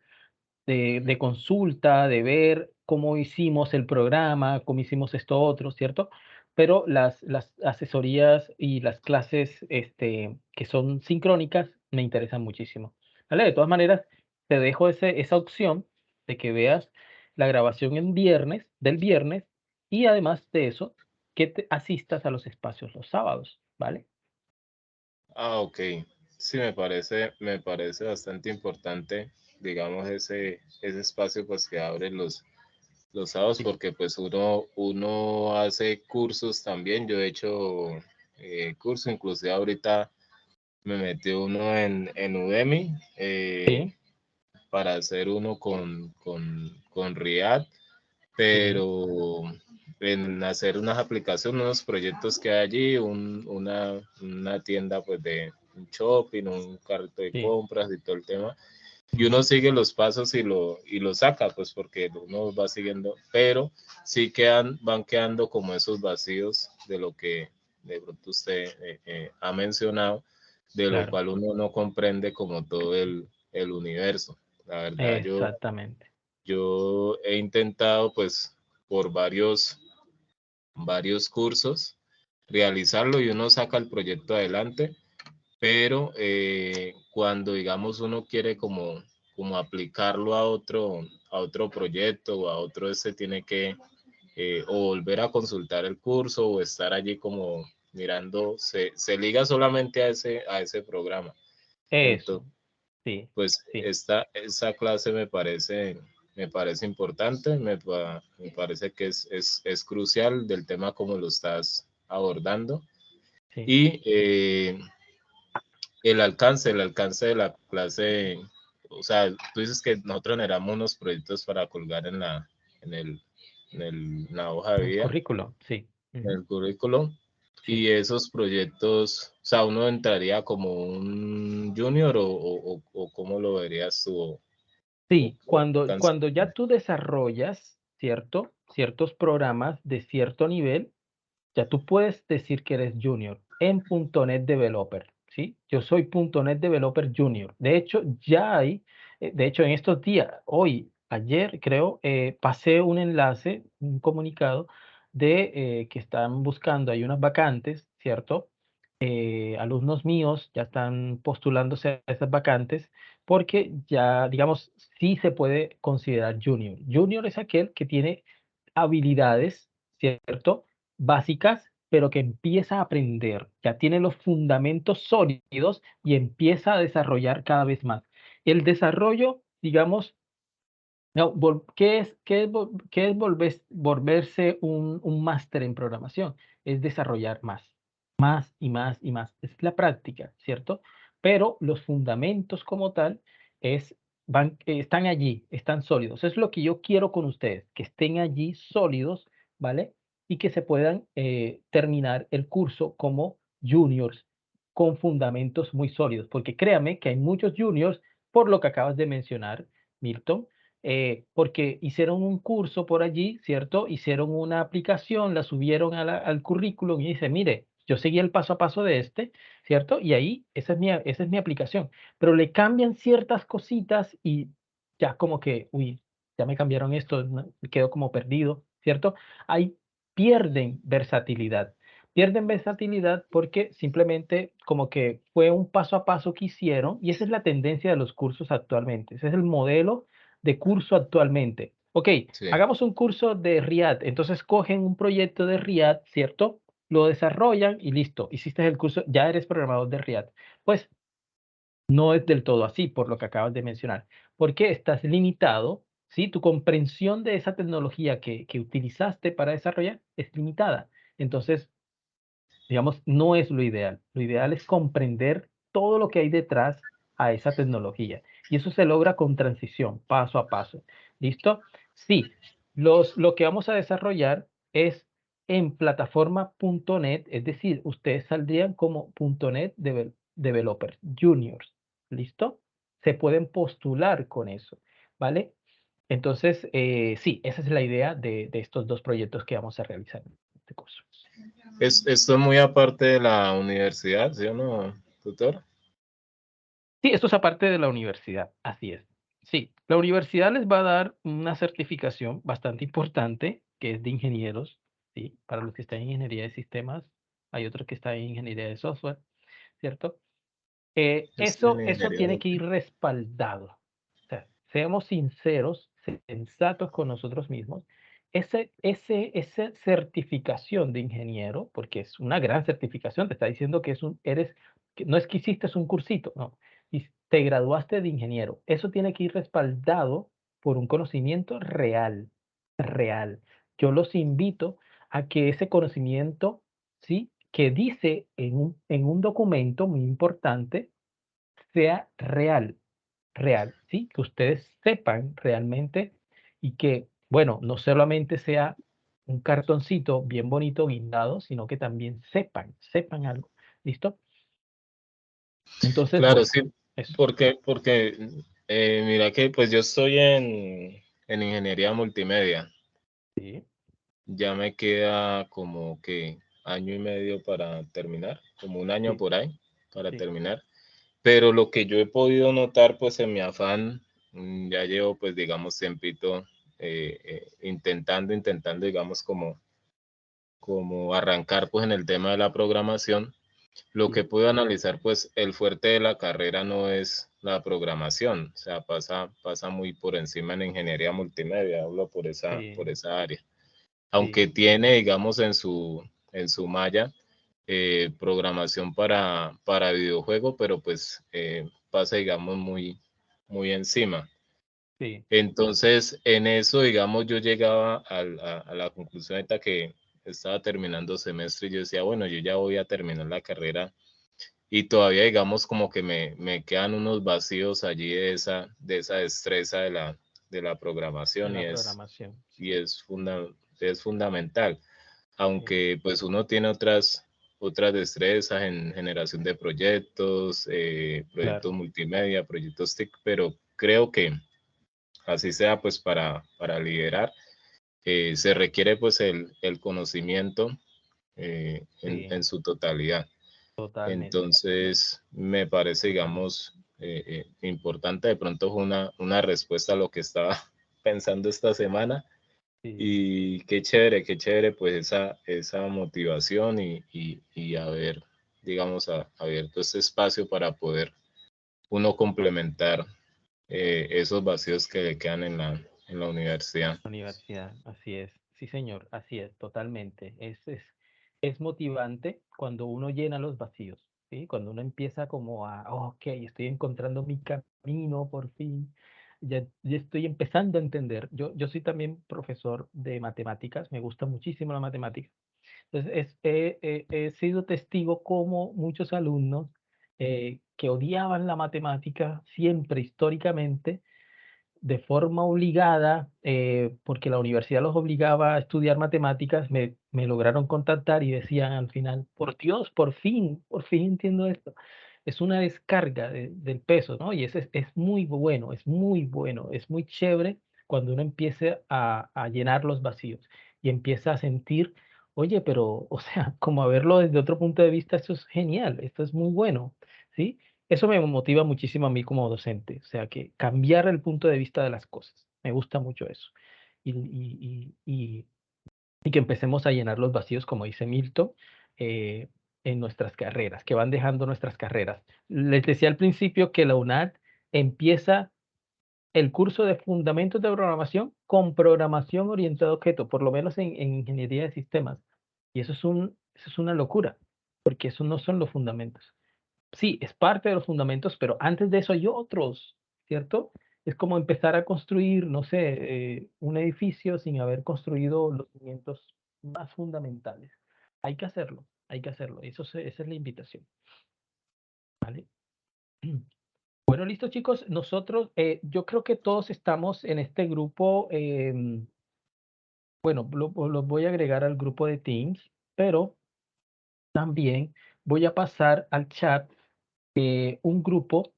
de consulta, de ver cómo hicimos el programa, cómo hicimos esto otro, ¿cierto? Pero las asesorías y las clases que son sincrónicas me interesan muchísimo. ¿Vale? De todas maneras, te dejo esa opción de que veas la grabación en viernes, del viernes, y además de eso, que te asistas a los espacios los sábados, ¿vale? Ah, ok. Sí, me parece bastante importante, digamos, ese espacio pues que abre los sábados, Sí. porque pues uno hace cursos también. Yo he hecho curso, inclusive ahorita me metí uno en Udemy Sí, para hacer uno con React, sí, pero en hacer unas aplicaciones, unos proyectos que hay allí, una tienda pues de un shopping, un carrito de sí, compras y todo el tema. Y uno sigue los pasos y lo saca, pues porque uno va siguiendo, pero sí van quedando como esos vacíos de lo que de pronto usted ha mencionado, de lo claro, cual uno no comprende como todo el universo. La verdad, exactamente. yo he intentado pues por varios cursos realizarlo y uno saca el proyecto adelante, pero cuando digamos uno quiere como aplicarlo a otro proyecto o a otro, tiene que o volver a consultar el curso o estar allí como mirando, se liga solamente a ese programa. Eso, Entonces, sí, pues sí. esa clase me parece importante, me parece que es crucial del tema como lo estás abordando. Sí. Y el alcance de la clase, o sea, tú dices que nosotros generamos unos proyectos para colgar en la hoja de El vida, currículo, sí. en Ujú, el currículum, sí. y esos proyectos, o sea, uno entraría como un junior o ¿cómo lo verías tú? Sí, O alcance. cuando ya tú desarrollas, ¿cierto? Ciertos programas de cierto nivel, ya tú puedes decir que eres junior en .NET Developer, ¿sí? Yo soy .NET Developer Junior. De hecho, ya hay, de hecho, en estos días, hoy, ayer, creo, pasé un enlace, un comunicado de que están buscando, hay unas vacantes, ¿cierto? Alumnos míos ya están postulándose a esas vacantes porque ya, digamos, sí se puede considerar junior. Junior es aquel que tiene habilidades, ¿cierto? Básicas, pero que empieza a aprender, ya tiene los fundamentos sólidos y empieza a desarrollar cada vez más. El desarrollo, digamos, no, qué es volverse un máster en programación? Es desarrollar más y más y más. Es la práctica, ¿cierto? Pero los fundamentos como tal están allí, están sólidos. Es lo que yo quiero con ustedes, que estén allí sólidos, ¿vale? Y que se puedan terminar el curso como juniors con fundamentos muy sólidos. Porque créame que hay muchos juniors, por lo que acabas de mencionar, Milton, porque hicieron un curso por allí, ¿cierto? Hicieron una aplicación, la subieron al currículum y dice, mire, yo seguí el paso a paso de ¿cierto? Y ahí esa es mi aplicación. Pero le cambian ciertas cositas y ya como que, uy, ya me cambiaron esto, ¿no? Me quedo como perdido, ¿cierto? Ahí pierden versatilidad. Pierden versatilidad porque simplemente como que fue un paso a paso que hicieron y esa es la tendencia de los cursos actualmente. Ese es el modelo de curso actualmente. Ok, Sí, hagamos un curso de React. Entonces cogen un proyecto de React, ¿cierto? Lo desarrollan y listo. Hiciste el curso, ya eres programador de React. Pues no es del todo así, por lo que acabas de mencionar, porque estás limitado, ¿sí? Tu comprensión de esa tecnología que utilizaste para desarrollar es limitada. Entonces, digamos, no es lo ideal. Lo ideal es comprender todo lo que hay detrás a esa tecnología. Y eso se logra con transición, paso a paso. ¿Listo? Sí, lo que vamos a desarrollar es en plataforma.net, es decir, ustedes saldrían como .NET Developers Juniors. ¿Listo? Se pueden postular con eso, ¿vale? Entonces, sí, esa es la idea de estos dos proyectos que vamos a realizar en este curso. esto es muy aparte de la universidad, ¿sí o no, tutor? Sí, esto es aparte de la universidad, así es. Sí, la universidad les va a dar una certificación bastante importante, que es de ingenieros, ¿sí? Para los que están en ingeniería de sistemas, hay otros que están en ingeniería de software, ¿cierto? Yo estoy en Eso ingeniería tiene que multi. ir respaldado. O sea, seamos sinceros, sensatos con nosotros mismos. Esa certificación de ingeniero, porque es una gran certificación, te está diciendo que que no es que hiciste un cursito, no, y te graduaste de ingeniero. Eso tiene que ir respaldado por un conocimiento real, real. Yo los invito a que ese conocimiento, ¿sí? Que dice en un documento muy importante, sea real, real, ¿sí? Que ustedes sepan realmente y que, bueno, no solamente sea un cartoncito bien bonito guindado, sino que también sepan algo. ¿Listo? Entonces, Claro, bueno, sí, eso. porque mira que pues yo estoy en ingeniería multimedia. Sí, Ya me queda como que año y medio para terminar, como un año sí, por ahí para sí, terminar. Pero lo que yo he podido notar, pues en mi afán, ya llevo pues digamos tiempito intentando, digamos como arrancar pues en el tema de la programación. Lo que sí, puedo analizar, pues el fuerte de la carrera no es la programación, o sea, pasa muy por encima en ingeniería multimedia, hablo por sí, esa área. sí, Aunque tiene, digamos, en su malla programación para videojuego, pero pues pasa, digamos, muy encima. sí, Entonces, en eso, digamos, yo llegaba a la conclusión ahorita que estaba terminando semestre y yo decía, bueno, yo ya voy a terminar la carrera y todavía, digamos, como que me quedan unos vacíos allí de esa destreza de la de programación la programación. y Sí, es fundamental, sí, aunque pues uno tiene otras destrezas en generación de proyectos, proyectos claro, multimedia, proyectos TIC, pero creo que así sea pues para liderar, se requiere pues el conocimiento en sí, su totalidad. totalmente. Entonces, me parece, Totalmente. digamos, importante. De pronto fue una respuesta a lo que estaba pensando esta semana. Sí, Y qué chévere, pues esa motivación y haber, digamos, abierto este espacio para poder uno complementar esos vacíos que le quedan en la universidad. universidad, así es. Sí, señor, así es, totalmente. Es motivante cuando uno llena los vacíos, ¿sí? Cuando uno empieza como ok, estoy encontrando mi camino por fin, ya estoy empezando a entender. Yo soy también profesor de matemáticas, me gusta muchísimo la matemática. Entonces, he sido testigo como muchos alumnos que odiaban la matemática siempre históricamente de forma obligada, porque la universidad los obligaba a estudiar matemáticas, me lograron contactar y decían al final, por Dios, por fin entiendo esto. Es una descarga del peso, ¿no? Y es muy bueno, es muy bueno, es muy chévere cuando uno empieza a llenar los vacíos y empieza a sentir, oye, pero, o sea, como a verlo desde otro punto de vista, esto es genial, esto es muy bueno, ¿sí? Eso me motiva muchísimo a mí como docente, o sea, que cambiar el punto de vista de las cosas. Me gusta mucho eso. Y que empecemos a llenar los vacíos, como dice Milton, eh, en nuestras carreras, que van dejando nuestras carreras. Les decía al principio que la UNAD empieza el curso de Fundamentos de Programación con Programación Orientada a Objetos, por lo menos en Ingeniería de Sistemas. Y eso es una locura, porque eso no son los fundamentos. Sí, es parte de los fundamentos, pero antes de eso hay otros, ¿cierto? Es como empezar a construir, no sé, un edificio sin haber construido los cimientos más fundamentales. Hay que hacerlo, hay que hacerlo. Esa es la invitación. ¿Vale? Bueno, listo, chicos. Nosotros, yo creo que todos estamos en este grupo. Bueno, los voy a agregar al grupo de Teams, pero también voy a pasar al chat un grupo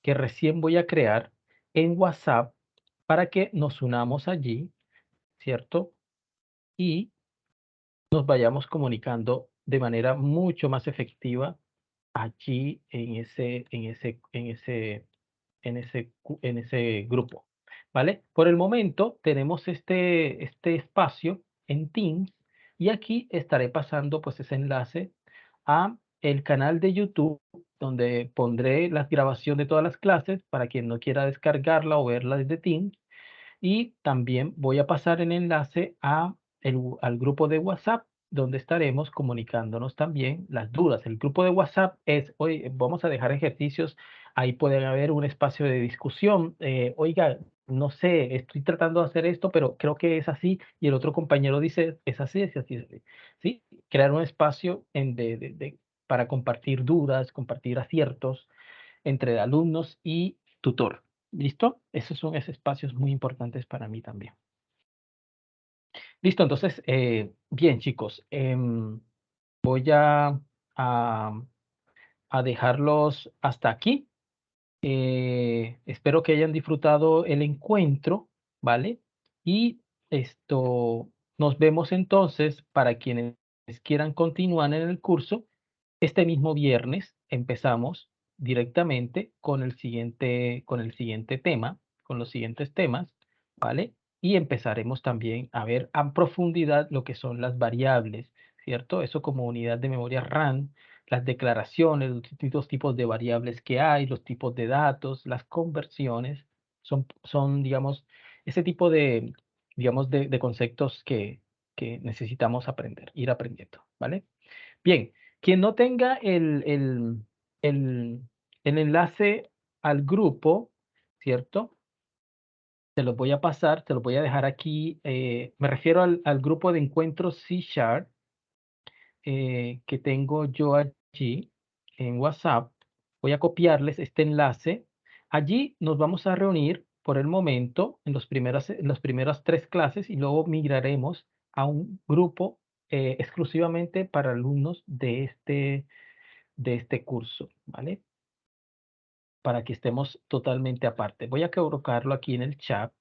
que recién voy a crear en WhatsApp para que nos unamos allí, ¿cierto? Y nos vayamos comunicando de manera mucho más efectiva allí en ese grupo, ¿vale? Por el momento tenemos este espacio en Teams y aquí estaré pasando pues ese enlace a el canal de YouTube donde pondré la grabación de todas las clases para quien no quiera descargarla o verla desde Teams y también voy a pasar el enlace al grupo de WhatsApp, donde estaremos comunicándonos también las dudas. El grupo de WhatsApp es, hoy vamos a dejar ejercicios, ahí puede haber un espacio de discusión. Oiga, no sé, estoy tratando de hacer esto, pero creo que es así, y el otro compañero dice, es así, es así, es así. ¿Sí? Crear un espacio para compartir dudas, compartir aciertos entre alumnos y tutor. ¿Listo? Esos son espacios muy importantes para mí también. Listo, entonces, bien, chicos, voy a, a dejarlos hasta aquí. Espero que hayan disfrutado el encuentro, ¿vale? Y nos vemos entonces para quienes quieran continuar en el curso. Este mismo viernes empezamos directamente con el siguiente tema, con los siguientes temas, ¿vale? Y empezaremos también a ver a profundidad lo que son las variables, ¿cierto? Eso como unidad de memoria RAM, las declaraciones, los distintos tipos de variables que hay, los tipos de datos, las conversiones, digamos, ese tipo digamos, de conceptos que necesitamos aprender, ir aprendiendo, ¿vale? Bien, quien no tenga el, el enlace al grupo, ¿cierto? Te lo voy a pasar, te lo voy a dejar aquí. Me refiero al grupo de encuentros C# que tengo yo allí en WhatsApp. Voy a copiarles este enlace. Allí nos vamos a reunir por el momento en las primeras 3 clases y luego migraremos a un grupo exclusivamente para alumnos de este curso, ¿vale? Para que estemos totalmente aparte. Voy a colocarlo aquí en el chat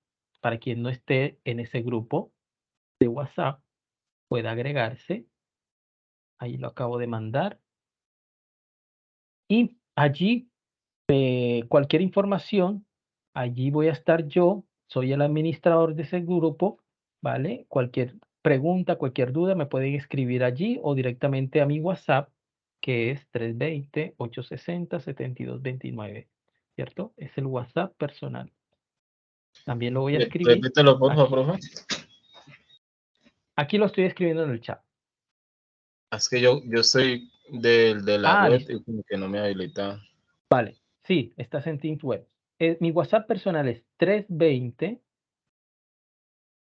para quien no esté en ese grupo de WhatsApp pueda agregarse. Ahí lo acabo de mandar. Y allí, cualquier información, allí voy a estar yo, soy el administrador de ese grupo, ¿vale? Cualquier pregunta, cualquier duda, me pueden escribir allí o directamente a mi WhatsApp, que es 320-860-7229, ¿cierto? Es el WhatsApp personal. También lo voy a escribir Repítelo, por favor, aquí. profe. Aquí lo estoy escribiendo en el chat. Es que yo estoy de la web Listo. y como que no me habilita. Vale, sí, estás en Teams Web. Mi WhatsApp personal es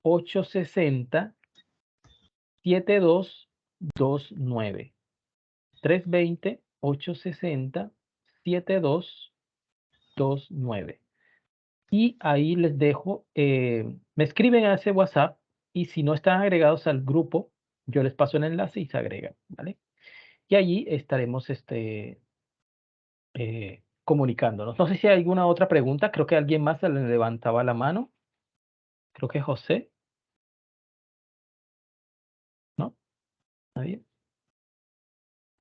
320-860-7229. 320-860-7229. Y ahí les dejo, me escriben a ese WhatsApp y si no están agregados al grupo, yo les paso el enlace y se agregan, ¿vale? Y allí estaremos comunicándonos. No sé si hay alguna otra pregunta, creo que alguien más se le levantaba la mano. Creo que José, ¿no? ¿Nadie?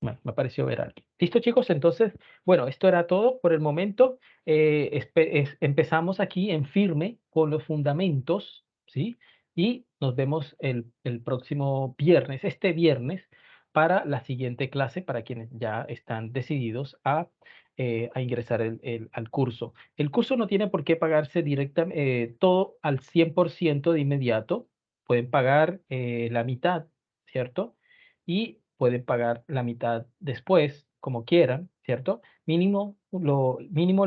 Bueno, me pareció ver a alguien. Listo, chicos, entonces, bueno, esto era todo por el momento. Empezamos aquí en firme con los fundamentos, ¿sí? Y nos vemos el próximo viernes, este viernes, para la siguiente clase, para quienes ya están decididos a a ingresar al curso. El curso no tiene por qué pagarse directamente todo al 100% de inmediato. Pueden pagar la mitad, ¿cierto? Y pueden pagar la mitad después, como quieran, ¿cierto? Mínimo el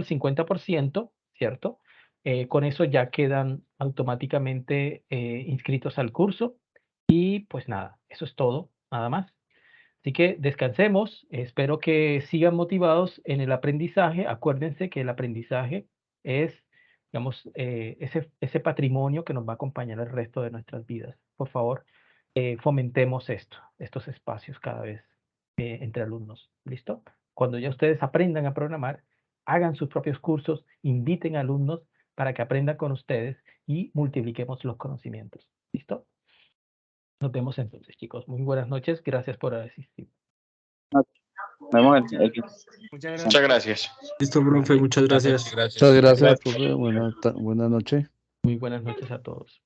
50%, ¿cierto? Con eso ya quedan automáticamente inscritos al curso. Y pues nada, eso es todo, nada más. Así que descansemos, espero que sigan motivados en el aprendizaje. Acuérdense que el aprendizaje es, digamos, ese patrimonio que nos va a acompañar el resto de nuestras vidas. Por favor, fomentemos estos espacios cada vez entre alumnos. ¿Listo? Cuando ya ustedes aprendan a programar, hagan sus propios cursos, inviten a alumnos para que aprendan con ustedes y multipliquemos los conocimientos. ¿Listo? Nos vemos entonces, chicos. Muy buenas noches. Gracias por asistir. Nos vemos Muchas gracias. Listo, profe, muchas gracias. Gracias. Muchas gracias, Gracias. profe. Buena noche. Muy buenas noches a todos.